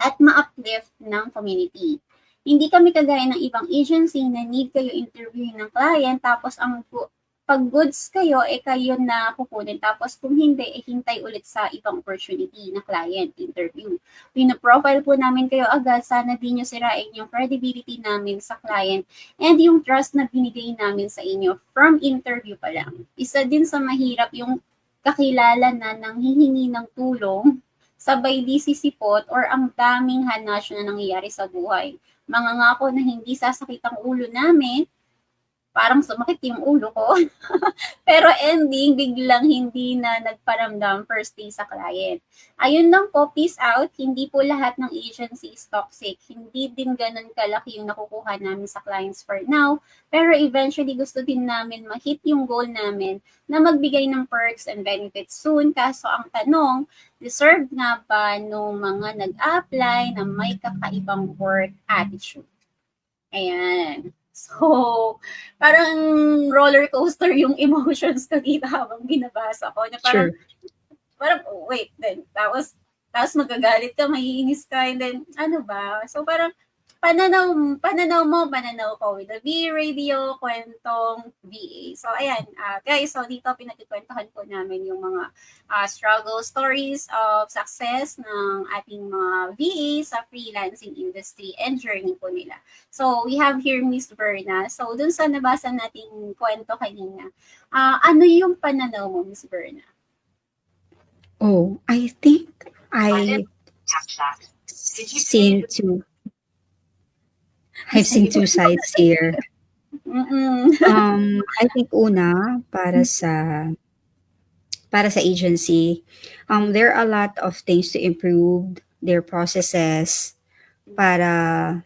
at ma-uplift ng community. Hindi kami kagaya ng ibang agency na need kayo interviewin ng client tapos pag goods kayo, kayo na kukunin. Tapos kung hindi, hintay ulit sa ibang opportunity na client interview. Pina-profile po namin kayo agad. Sana di nyo sirain yung credibility namin sa client and yung trust na binigay namin sa inyo from interview pa lang. Isa din sa mahirap yung kakilala na nang hihingi ng tulong, sabay di sisipot or ang daming hanash na nangyayari sa buhay. Mangangako na hindi sasakit ang ulo namin, parang sumakit yung ulo ko. Pero ending, biglang hindi na nagparamdam first day sa client. Ayun lang po, peace out. Hindi po lahat ng agency is toxic. Hindi din ganun kalaki yung nakukuha namin sa clients for now. Pero eventually, gusto din namin ma-hit yung goal namin na magbigay ng perks and benefits soon. Kaso ang tanong, deserve nga ba nung mga nag-apply na may kakaibang work attitude? Ayan. So, parang roller coaster yung emotions ko dito habang binabasa ko. Na parang, wait, then, tapos magagalit ka, maiinis ka, and then, ano ba? So, parang, pananaw ko with the VA Radio, kwentong VA. So, ayan, guys, so dito pinagkikwentuhan po namin yung mga struggle stories of success ng ating mga VA sa freelancing industry and journey po nila. So, we have here Miss Berna. So, dun sa nabasa nating kwento kanina, ano yung pananaw mo, Miss Berna? Oh, I think I've seen two sides here. I think una para sa agency, there are a lot of things to improve their processes para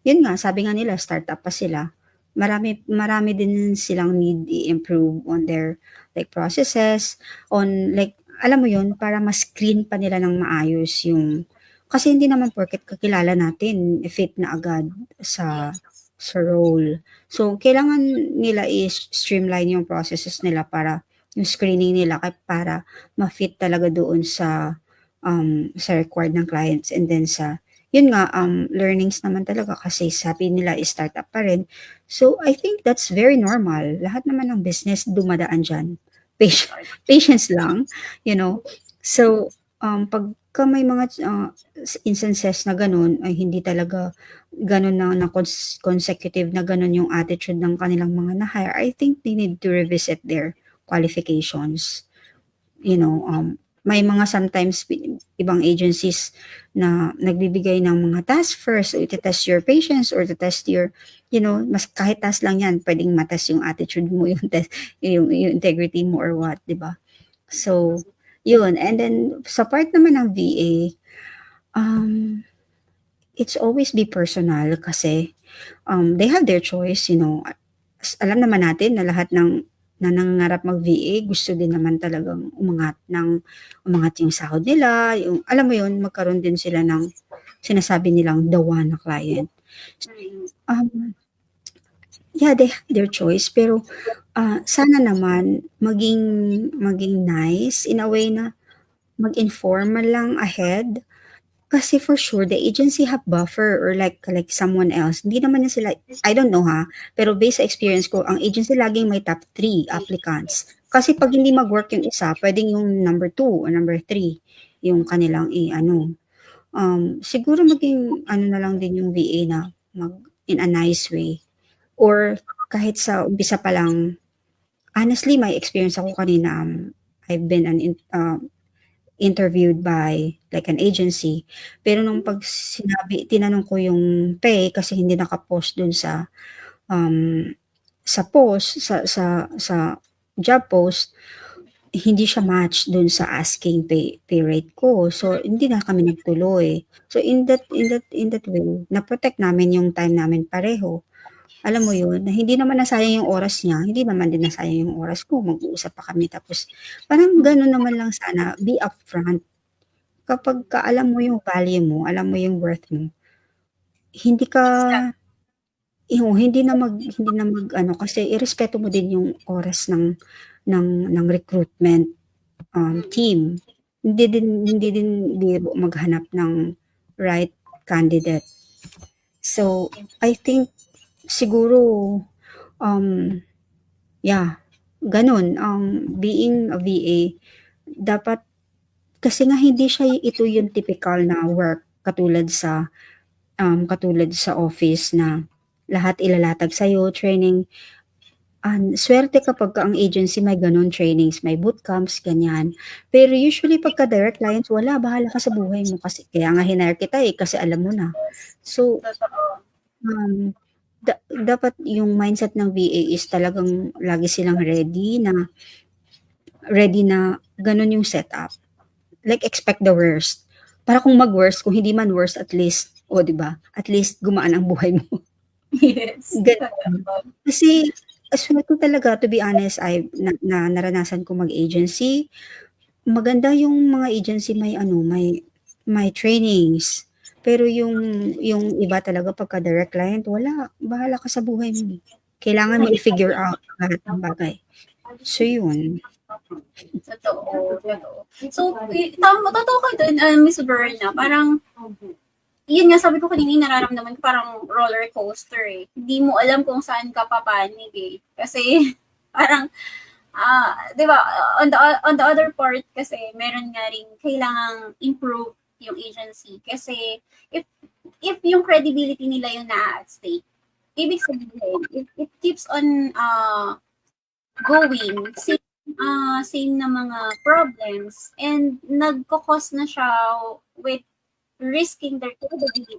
yun nga, sabi nga nila startup pa sila. Marami din silang need i-improve on their like processes, on like alam mo yun, para ma-screen pa nila ng maayos yung kasi hindi naman porket kakilala natin fit na agad sa role. So kailangan nila i-streamline yung processes nila para yung screening nila para ma-fit talaga doon sa required ng clients and then sa yun nga learnings naman talaga kasi sabi nila startup pa rin. So I think that's very normal. Lahat naman ng business dumadaan diyan. Patience lang, you know. So pagka may mga instances na ganun, ay hindi talaga ganun na consecutive na ganun yung attitude ng kanilang mga na-hire, I think they need to revisit their qualifications. You know, may mga sometimes ibang agencies na nagbibigay ng mga task first, to test your patience or to test your, mas kahit task lang yan, pwedeng matest yung attitude mo, yung test, yung integrity mo or what, di ba? So, yun. And then, sa part naman ng VA, it's always be personal kasi they have their choice, alam naman natin na lahat ng na nangangarap mag-VA, gusto din naman talagang umangat yung sahod nila, yung, alam mo yun, magkaroon din sila ng sinasabi nilang the one na client. Yeah, they have their choice, pero sana naman maging nice in a way na mag-inform man lang ahead. Kasi for sure, the agency have buffer or like someone else. Hindi naman na sila, I don't know ha, pero based sa experience ko, ang agency laging may top 3 applicants. Kasi pag hindi mag-work yung isa, pwedeng yung number 2 or number 3 yung kanilang siguro maging na lang din yung VA na in a nice way. Or kahit sa umpisa pa lang, honestly, my experience ako kanina, I've been interviewed by like an agency. Pero nung pag tinanong ko yung pay kasi hindi naka-post dun sa post, sa job post, hindi siya match dun sa asking pay rate ko. So, hindi na kami nagtuloy. So, in that way, na-protect namin yung time namin pareho. Alam mo yun, na hindi naman nasayang yung oras niya, hindi naman din nasayang yung oras ko, mag-uusap pa kami tapos parang gano'n naman lang sana, be upfront. Kapag alam mo yung value mo, alam mo yung worth mo, hindi na kasi irespeto mo din yung oras ng recruitment team. Hindi din biro maghanap ng right candidate. So, I think siguro, ganun, being a VA, dapat, kasi nga hindi siya ito yung typical na work katulad sa office na lahat ilalatag sa'yo, training. Swerte kapag ang agency may ganun trainings, may bootcamps, ganyan. Pero usually pagka direct clients, wala, bahala ka sa buhay mo kasi kaya nga hinire kita kasi alam mo na. So, dapat yung mindset ng VA is talagang lagi silang ready na ganun yung setup. Like expect the worst. Para kung mag-worst, kung hindi man worst, at least, di ba? At least gumaan ang buhay mo. Yes. Ganun. Kasi swerte talaga, to be honest, naranasan ko mag-agency. Maganda yung mga agency may trainings. Pero yung iba talaga pagka direct client, wala, bahala ka sa buhay mo. Kailangan mo i-figure out lahat ng bagay. So, yun. Totoo. So, totoo ka dun, Miss Berna, parang, yun nga, sabi ko kanina, nararamdaman ko parang roller coaster eh. Hindi mo alam kung saan ka papanig eh. Kasi, parang, di ba, on the other part kasi, meron nga rin kailangang improve yung agency. Kasi, if yung credibility nila yung na-at stake, ibig sabihin, it keeps on going, same na mga problems, and nagkakos na siya with risking their credibility.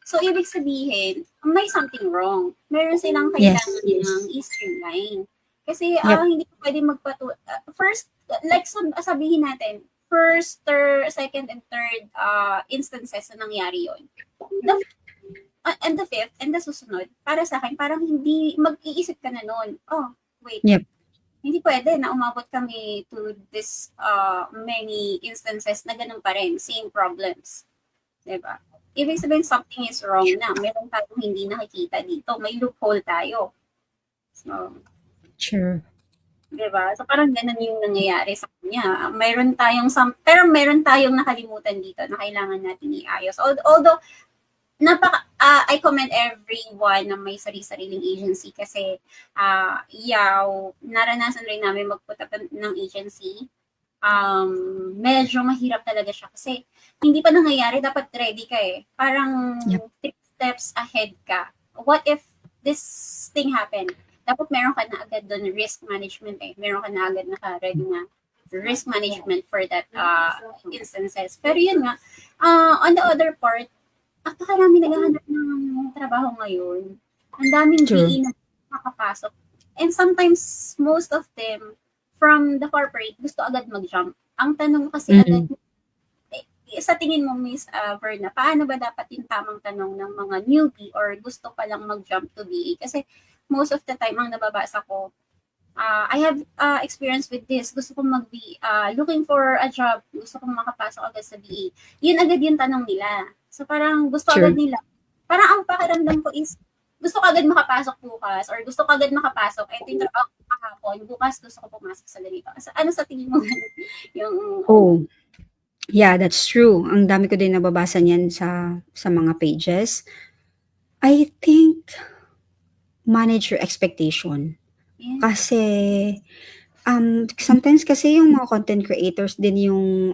So, ibig sabihin, may something wrong. Meron silang kailangan ng streamline. Kasi, hindi ko pwede first, like sabihin natin, first, third, second, and third instances na nangyari yun. And the fifth, and the susunod, para sa akin, parang hindi, mag-iisip ka na nun, wait, hindi pwede na umabot kami to this many instances na ganun pa rin, same problems. Diba? Ibig sabihin, something is wrong na. Meron tayong hindi nakikita dito. May loophole tayo. So, sure. Diba? So, parang ganun yung nangyayari sa kanya. Pero meron tayong nakalimutan dito na kailangan natin iayos. Although, I commend everyone na may sarili-sariling agency kasi, naranasan rin namin mag-put up ng agency. medyo mahirap talaga siya kasi hindi pa nangyayari, dapat ready ka eh. Parang Yep. 3 steps ahead ka. What if this thing happen? Dapat meron ka na agad doon risk management eh. Meron ka na agad naka-ready na risk management for that instances. Pero yun nga, on the other part, napakarami naghahanap ng trabaho ngayon. Ang daming True. GE na makapasok. And sometimes, most of them, from the corporate, gusto agad mag-jump. Ang tanong kasi agad, sa tingin mo, Miss Verna, paano ba dapat yung tamang tanong ng mga newbie or gusto pa lang mag-jump to BA? Kasi most of the time, ang nababasa ko, I have experience with this. Gusto kong looking for a job. Gusto kong makapasok agad sa BA. Yun agad yung tanong nila. So parang gusto Sure. agad nila. Parang ang pakiramdam ko is, gusto ko agad makapasok bukas or gusto ko agad makapasok. Ito yung trabaho ko kahapon. Bukas gusto ko pumasok sa ganito. Ano sa tingin mo yung Oh, yeah, that's true. Ang dami ko din nababasa niyan sa mga pages. I think manage your expectation. yeah, Kasi sometimes kasi yung mga content creators din yung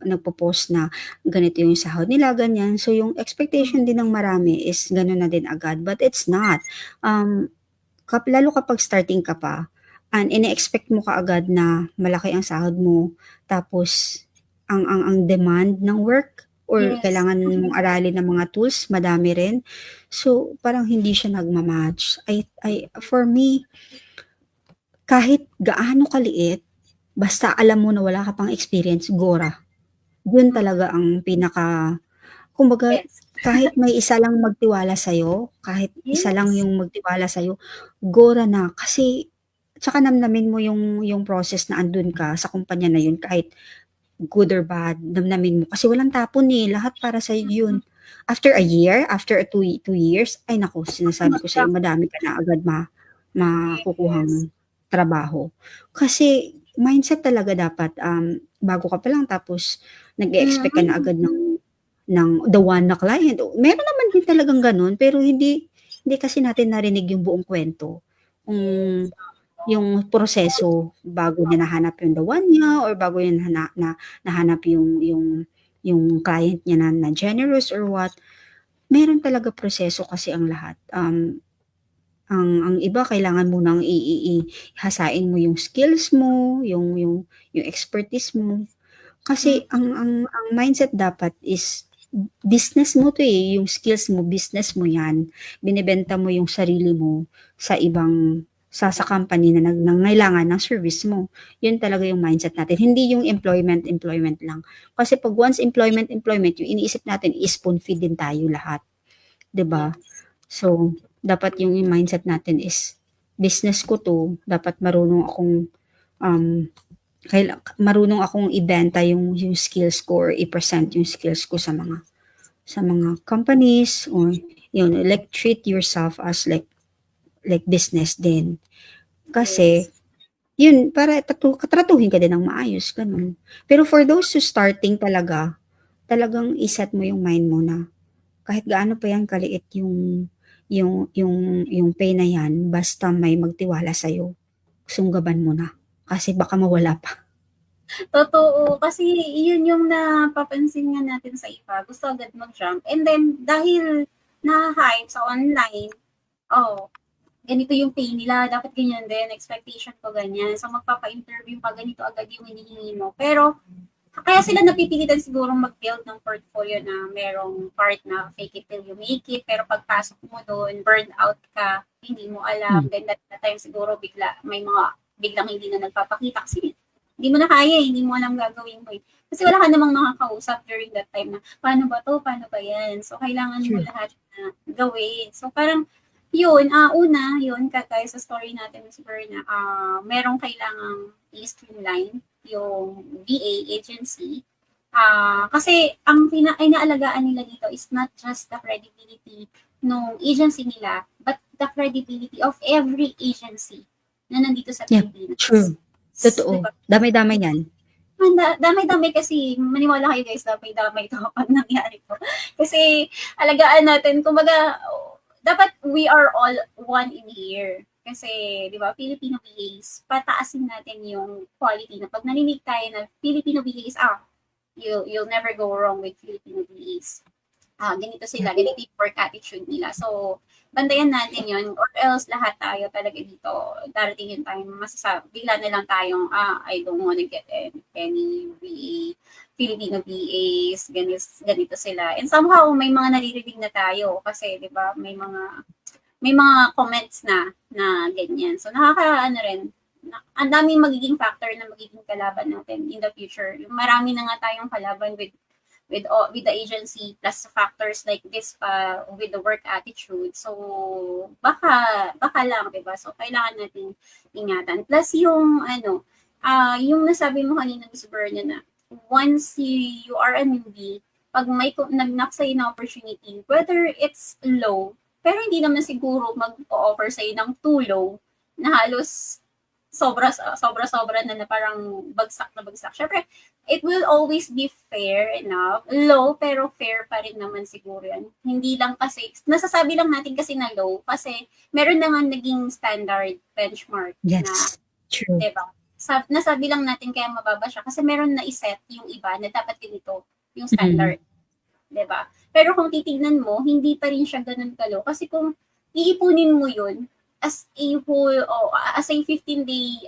nagpo-post na ganito yung sahod nila, ganyan. So yung expectation din ng marami is gano'n na din agad, but it's not. Lalo kapag starting ka pa, and ine-expect mo kaagad na malaki ang sahod mo, tapos ang demand ng work or Yes. kailangan mong aralin ng mga tools, madami rin. So parang hindi siya nagma-match. For me, kahit gaano kaliit, basta alam mo na wala ka pang experience, gora. Yun talaga ang kumbaga, yes. kahit may isa lang magtiwala sa'yo, kahit isa lang Yes. yung magtiwala sa'yo, gora na. Kasi, tsaka namnamin mo yung process na andun ka sa kumpanya na yun, kahit good or bad, namnamin mo. Kasi walang tapon eh, lahat para sa'yo yun. After a year, after 2 years, ay naku, sinasabi ko sa'yo, madami ka na agad makukuhang trabaho. Kasi, mindset talaga dapat, bago ka pa lang, tapos nag-e-expect ka na agad ng the one na client. Meron naman din talagang ganun, pero hindi kasi natin narinig yung buong kwento. Yung proseso bago niya nahanap yung the one niya or bago niya nahanap yung client niya na generous or what. Meron talaga proseso kasi ang lahat. Ang iba kailangan mo nang hasain mo yung skills mo, yung expertise mo. Kasi ang mindset dapat is business mo 'to eh, yung skills mo, business mo 'yan. Binebenta mo yung sarili mo sa ibang sa company na nangangailangan ng service mo. Yun talaga yung mindset natin, hindi yung employment lang. Kasi 'pag once employment, yung iniisip natin is spoon feed din tayo lahat, 'di ba? So, dapat yung mindset natin is business ko 'to, dapat marunong akong ibenta yung skills ko or i-present yung skills ko sa mga companies or yun, like treat yourself as like business din. Kasi yun, para tratuhin ka din ng maayos, ganun. Pero for those who starting talagang iset mo yung mind mo na kahit gaano pa yan kaliit yung pay na yan, basta may magtiwala sa'yo, sunggaban mo na. Kasi baka mawala pa. Totoo. Kasi yun yung napapansin nga natin sa iba. Gusto agad mag-jump. And then, dahil na-hype sa online, ganito yung pay nila, dapat ganyan din, expectation ko ganyan. So, magpapa-interview pa, ganito agad yung hinihingi mo. Pero, kaya sila napipilitan siguro mag-build ng portfolio na merong part na fake it till you make it, pero pagpasok mo doon, burned out ka, hindi mo alam, then that time siguro biglang hindi na nagpapakita kasi hindi mo na kaya, hindi mo alam gagawin mo. Kasi wala ka namang makakausap during that time na, paano ba to, paano ba yan? So, kailangan mo lahat na gawin. So, parang, yun, kagaya sa story natin, Ms. Berna, merong kailangang i-streamline yung VA agency. Kasi, ang inaalagaan nila dito is not just the credibility ng agency nila, but the credibility of every agency na nandito sa Pilipinas. True. Totoo. Diba? Damay-damay yan. Damay-damay kasi, maniwala kayo guys, damay-damay ito pag nangyari ko. Kasi, alagaan natin, kumbaga, dapat we are all one in here. Kasi, di ba, Filipino VAs, pataasin natin yung quality na pag narinig tayo na Filipino VAs, you'll never go wrong with Filipino VAs. Ganito sila, ganito yung work attitude nila. So, bantayan natin yun, or else lahat tayo talaga dito, darating yung time, bigla na lang tayong, I don't wanna get any VA, Filipino VAs, ganito sila. And somehow, may mga naririnig na tayo, kasi, di ba, may mga comments na ganyan. So, rin, ang daming magiging factor na magiging kalaban natin in the future. Marami na nga tayong kalaban with the agency, plus factors like this pa with the work attitude. So baka lang, 'di ba? So kailangan natin ingatan. Plus yung yung nasabi mo kanina, Ms. Berna, na once you are a newbie, pag may nag-knock sa'yo na opportunity, whether it's low, pero hindi naman siguro mag-offer sa'yo ng too low, na halos sobra na parang bagsak na bagsak. Syempre, it will always be fair enough. Low, pero fair pa rin naman siguro yan. Hindi lang kasi, nasasabi lang natin kasi na low, kasi meron na nga naging standard benchmark. Yes, true. Diba? Nasabi lang natin kaya mababa siya, kasi meron na iset yung iba na dapat ganito, yung standard. Diba? Pero kung titignan mo, hindi pa rin siya ganun kalo. Kasi kung iipunin mo yun, as a whole, as a 15-day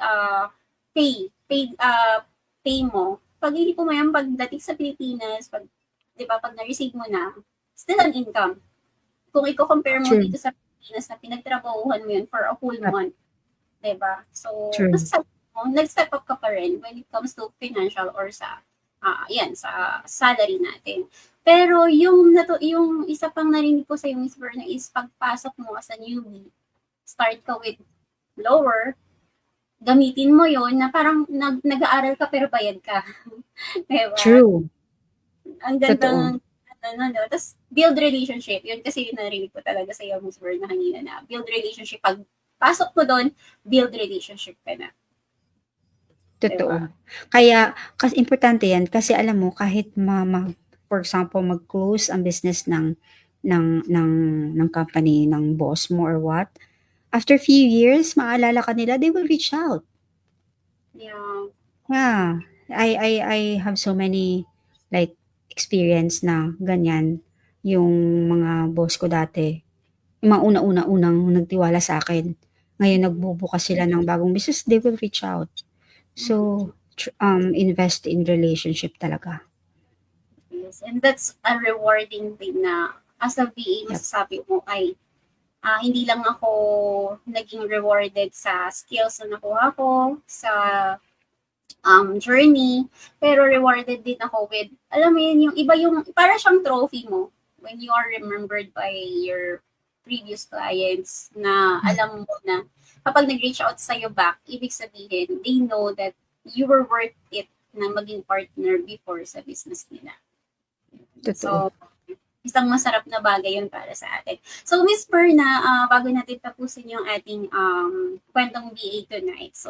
pay mo, pag hindi po mo yan, pagdating sa Pilipinas, di ba, pag na-receive mo na, still an income. Kung i-compare mo dito sa Pilipinas na pinagtrabahuhan mo yun for a whole month, di ba? So, nag-step up ka pa rin when it comes to financial or sa salary natin. Pero yung isa pang narinig ko sa yung Ms. Berna is pagpasok mo as a newbie, start ka with lower, gamitin mo yon na parang nag-aaral ka pero bayad ka. Diba? True. Ang ganda Tapos, build relationship. Yun kasi narinig ko talaga sa iyo, Ms. Berna, kanina na build relationship. Pag pasok mo doon, build relationship ka na. Totoo. Diba? Kaya, kasi importante yan, kasi alam mo, kahit for example, mag-close ang business ng company, ng boss mo or what, after few years, maalala ka nila, they will reach out. Yeah. Yeah. I have so many like experience na ganyan yung mga boss ko dati. Yung mga unang nagtiwala sa akin. Ngayon nagbubukas sila ng bagong business, they will reach out. So invest in relationship talaga. Yes, and that's a rewarding thing na as a VA, masasabi mo ay hindi lang ako naging rewarded sa skills na nakuha ko, sa journey, pero rewarded din ako with, alam mo yun, yung iba yung, para siyang trophy mo when you are remembered by your previous clients na alam mo na kapag nag-reach out sa'yo back, ibig sabihin, they know that you were worth it na maging partner before sa business nila. Totoo. So, isang masarap na bagay yun para sa atin. So, Ms. Berna, bago natin tapusin yung ating kwentong VA tonight. So,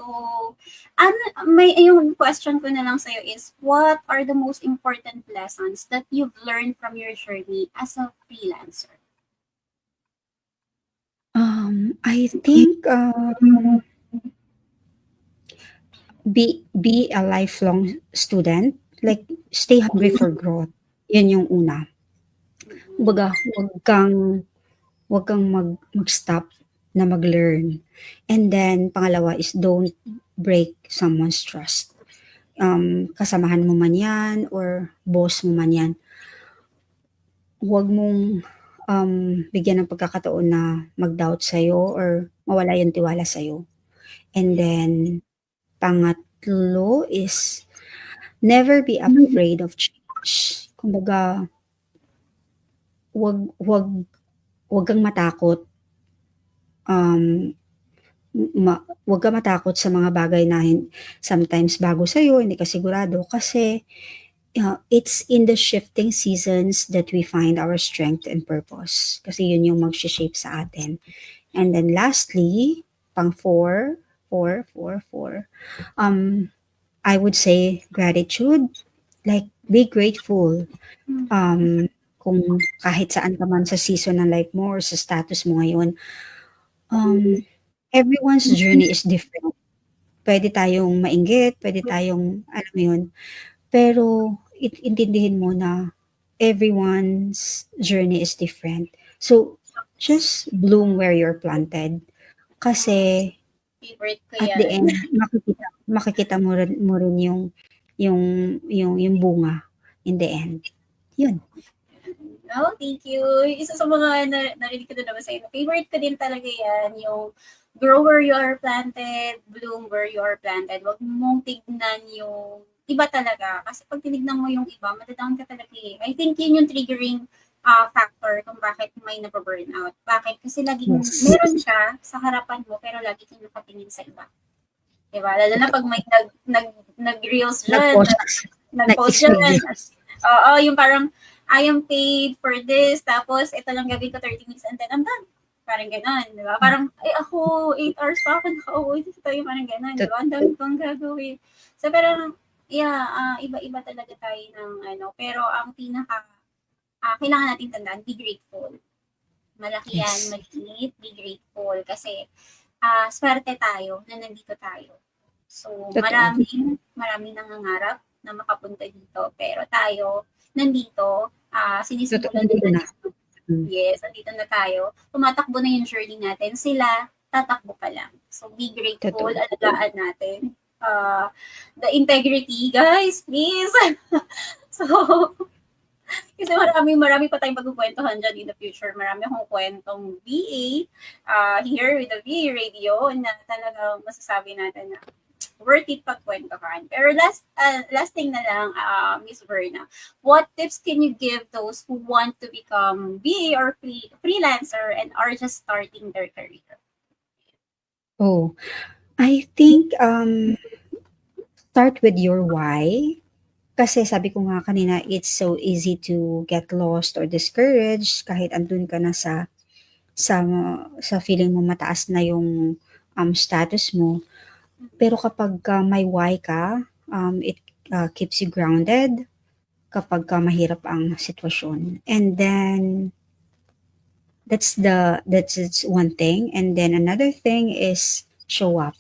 yung question ko na lang sa'yo is, what are the most important lessons that you've learned from your journey as a freelancer? I think be a lifelong student, like stay hungry for growth. Yun yung una. Baga, wag kang mag-stop na mag-learn. And then, pangalawa is don't break someone's trust. Kasamahan mo man yan or boss mo man yan. Huwag mong bigyan ng pagkakataon na mag-doubt sa'yo or mawala yung tiwala sa'yo. And then, pangatlo is never be afraid of change. Kumbaga, wag kang matakot. Wag kang matakot sa mga bagay na sometimes bago sa'yo, hindi ka sigurado. Kasi it's in the shifting seasons that we find our strength and purpose. Kasi yun yung mag-shape sa atin. And then lastly, pang four, I would say gratitude. Like, be grateful. Kung kahit saan ka man sa season ng life mo or sa status mo ngayon, everyone's journey is different. Pwede tayong mainggit, pwede tayong, alam mo yun, pero intindihin mo na everyone's journey is different. So, just bloom where you're planted. Kasi Favorite ko at the yan. end, makikita mo rin yung bunga in the end. Yun. Oh, thank you. Isa sa mga narinig ko din naman sa'yo. Favorite ko din talaga yan, yung grow where you are planted, bloom where you are planted. Huwag mong tignan yung iba talaga. Kasi pag tinignan mo yung iba, matadown ka talaga eh. I think yun yung triggering factor kung bakit may nababurnout. Bakit? Kasi laging Yes. meron siya sa harapan mo, pero lagi kang nakatingin sa iba. Diba? Lalo na pag may nag-reels dyan, nag-post dyan. Nag-experience. Oo, yung parang, I am paid for this, tapos ito lang gagawin ko 30 minutes and then I'm done. Parang gano'n, di ba? Parang, ako, 8 hours pa ako nakauwi dito tayo, parang gano'n, di ba? Ang dami kong gagawin. So, pero, yeah, iba-iba talaga tayo ng pero ang kailangan natin tandaan, be grateful. Malaki yan, Yes. maliit, be grateful. Kasi, swerte tayo na nandito tayo. So, Totoo. maraming nangangarap na makapunta dito. Pero tayo, nandito, sinisimulan Totoo nila. na. Yes, nandito na tayo. Tumatakbo na yung journey natin. Sila, tatakbo pa lang. So, be grateful. Totoo. Alagaan natin. The integrity, guys, please. So, kasi marami pa tayong pagkukwentuhan dyan in the future. Marami akong kwentong VA here with the VA Radio na talagang masasabi natin na worth it pagkwentuhan. Pero last thing na lang, Miss Verna, what tips can you give those who want to become VA or freelancer and are just starting their career? Oh, I think start with your why. Kasi sabi ko nga kanina, it's so easy to get lost or discouraged kahit andun ka na sa feeling mo mataas na yung status mo. Pero kapag may why ka, it keeps you grounded kapag mahirap ang sitwasyon. And then that's one thing. And then another thing is show up.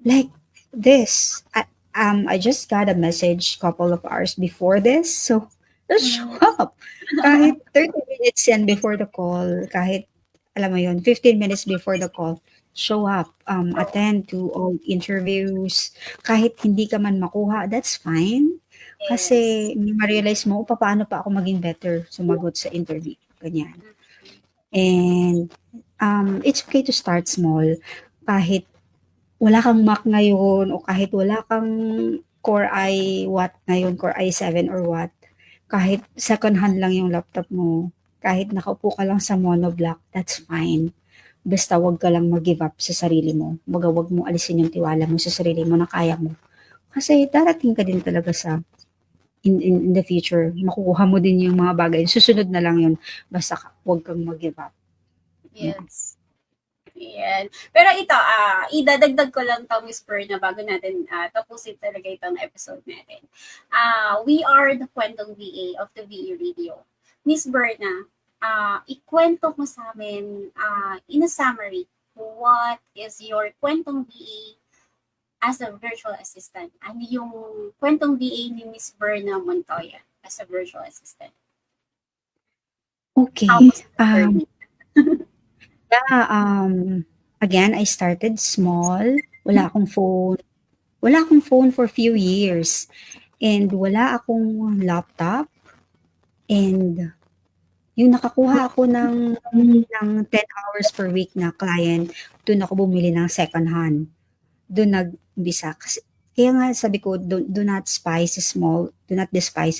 Like this. I just got a message couple of hours before this. So just show up. Kahit 30 minutes yan before the call, kahit alam mo yun, 15 minutes before the call, show up, attend to all interviews, kahit hindi ka man makuha, that's fine. Kasi ma-realize mo, paano pa ako maging better sumagot sa interview. Ganyan. And it's okay to start small. Kahit wala kang Mac ngayon o kahit wala kang Core i ngayon, Core i7 or what, kahit second hand lang yung laptop mo, kahit nakaupo ka lang sa monoblock, that's fine. Basta wag ka lang mag-give up sa sarili mo. Wag mo alisin yung tiwala mo sa sarili mo na kaya mo. Kasi darating ka din talaga sa in the future. Makukuha mo din yung mga bagay. Susunod na lang yun. Basta wag kang mag-give up. Yes. Yan. Pero ito, idadagdag ko lang to, Miss Berna, bago natin tapusin talaga itong episode natin. We are the Kwentong VA of the VA Radio. Miss Berna, ikwento mo sa amin, in a summary, what is your Kwentong VA as a virtual assistant? Ano yung Kwentong VA ni Miss Berna Montoya as a virtual assistant? Okay. How was the journey? Again, I started small. Wala akong phone. Wala akong phone for few years. And wala akong laptop. And yung nakakuha ako ng 10 hours per week na client, doon ako bumili ng second hand. Doon nag-umpisa. Kaya nga sabi ko, do not despise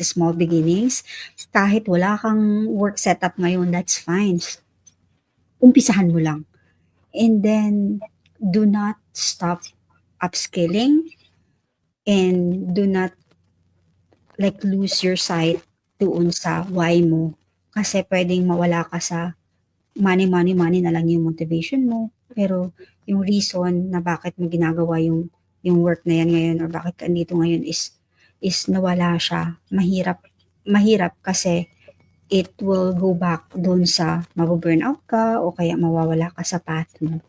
small beginnings. Kahit wala kang work setup ngayon, that's fine. Umpisahan mo lang. And then, do not stop upskilling and do not lose your sight doon sa why mo. Kasi pwedeng mawala ka sa money na lang yung motivation mo. Pero yung reason na bakit mo ginagawa yung work na yan ngayon or bakit ka andito ngayon is nawala siya. Mahirap kasi it will go back doon sa mababurnout ka o kaya mawawala ka sa path mo.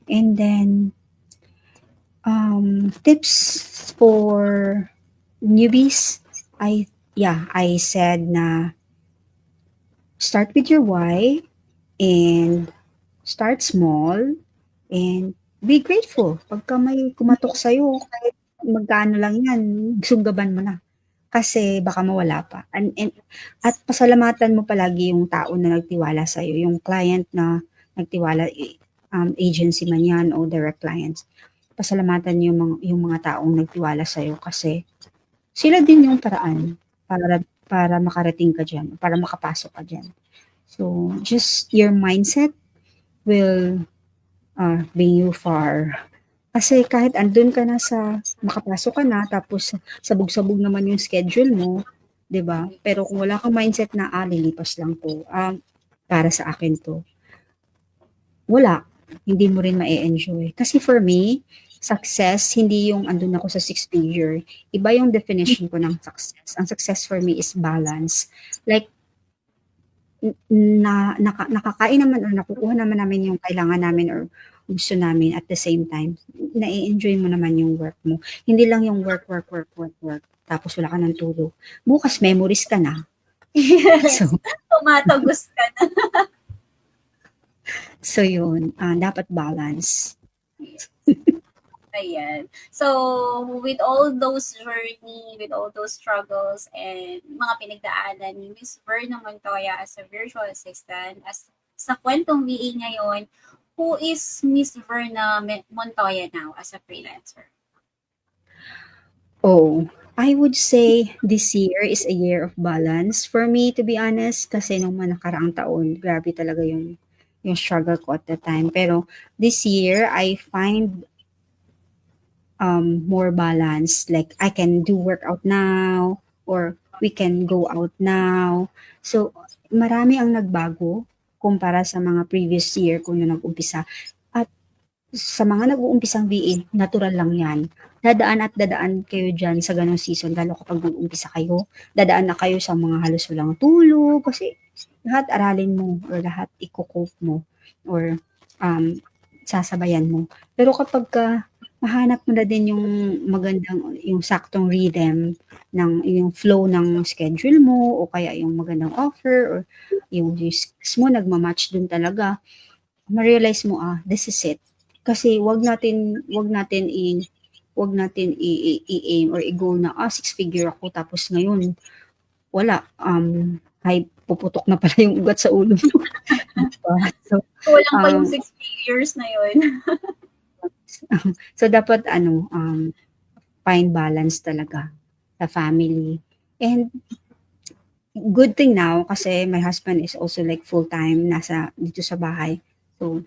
And then, tips for newbies, I said na start with your why and start small and be grateful. Pagka may kumatok sa'yo, kahit magkano lang yan, sunggaban mo na. Kasi baka mawala pa. At pasalamatan mo palagi yung tao na nagtiwala sa'yo, yung client na nagtiwala, agency man yan o direct clients. Pasalamatan yung mga taong nagtiwala sa'yo kasi sila din yung paraan para makarating ka dyan, para makapasok ka dyan. So, just your mindset will bring you far. Kasi kahit andun ka na makapasok ka na, tapos sabog-sabog naman yung schedule mo, 'di ba? Pero kung wala kang mindset na, lilipas lang to, para sa akin to, wala. Hindi mo rin ma-enjoy. Kasi for me, success, hindi yung andun ako sa 6-figure. Iba yung definition ko ng success. Ang success for me is balance. Like, nakakain naman or nakukuha naman namin yung kailangan namin or gusto namin at the same time, na-enjoy mo naman yung work mo. Hindi lang yung work, tapos wala ka ng tulog. Bukas memories ka na. Yes. So, Tumatagos ka na. so yun, dapat balance. Ayan. So, with all those journey, with all those struggles, and mga pinagdaanan ni Miss Verna Montoya as a virtual assistant, as sa kwentong VA ngayon, who is Miss Verna Montoya now as a freelancer? Oh, I would say this year is a year of balance for me, to be honest, kasi nung mga nakaraang taon, grabe talaga yung struggle ko at the time. Pero this year, I find more balance. Like, I can do workout now, or we can go out now. So, marami ang nagbago kumpara sa mga previous year kung nung nag-umpisa. At sa mga nag-uumpisang VA, natural lang yan. Dadaan kayo dyan sa ganong season, lalo kapag nag-umpisa kayo. Dadaan na kayo sa mga halos walang tulog, kasi lahat aralin mo, or lahat i-cope mo, or sasabayan mo. Pero kapag mahanap mo na din yung yung saktong rhythm yung flow ng schedule mo, o kaya yung magandang offer, or yung skills mo nagma-match dun talaga, ma-realize mo, this is it. Kasi wag natin i-aim or i-goal na 6-figure ako, tapos ngayon wala, ay puputok na pala yung ugat sa ulo mo. Diba? So, Kulang pa yung 6 figures na yun. so dapat find balance talaga sa family. And good thing now kasi my husband is also like full-time dito sa bahay. So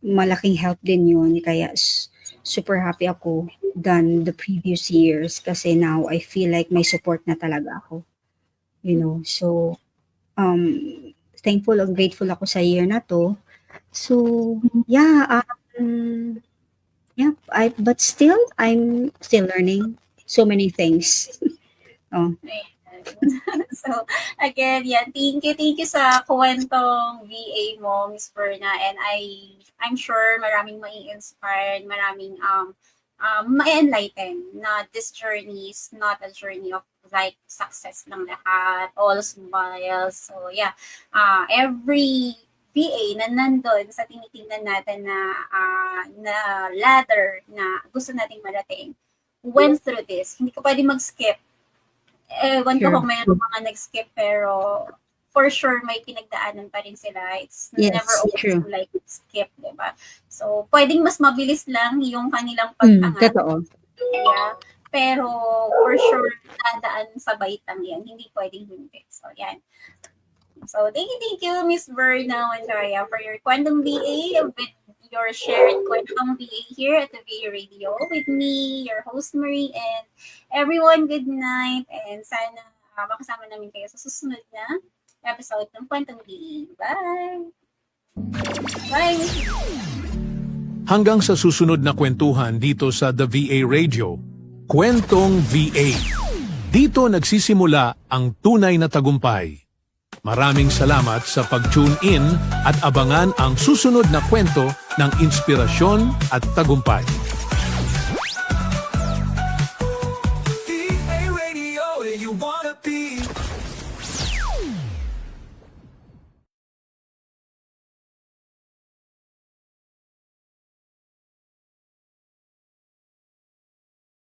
malaking help din yun, kaya super happy ako than the previous years kasi now I feel like may support na talaga ako. So thankful and grateful ako sa year na to. So yeah, but still, I'm still learning so many things. So, again, thank you sa kwentong VA mo, Miss Verna, and I'm sure maraming mai-inspire, maraming ma-enlighten na this journey is not a journey of like success ng lahat, all smiles. So, every VA na nandun sa tinitingnan natin na ladder na gusto nating marating went through this. Hindi ko pwede mag-skip. Ewan ko kung mayroong mga nag-skip, pero for sure may pinagdaanan pa rin sila. It's never always like skip, diba? So, pwedeng mas mabilis lang yung kanilang pagtangat. Totoo. Pero for sure, dadaan sa baitang yan. Hindi pwedeng hindi. So, yan. So, thank you, Miss Verna Montoya, for your Quantum VA, with your shared Quantum VA here at the VA Radio. With me, your host, Marie, and everyone, good night. And sana makasama namin kayo sa susunod na episode ng Quantum VA. Bye! Bye! Hanggang sa susunod na kwentuhan dito sa The VA Radio, Kwentong VA. Dito nagsisimula ang tunay na tagumpay. Maraming salamat sa pag-tune in at abangan ang susunod na kwento ng inspirasyon at tagumpay.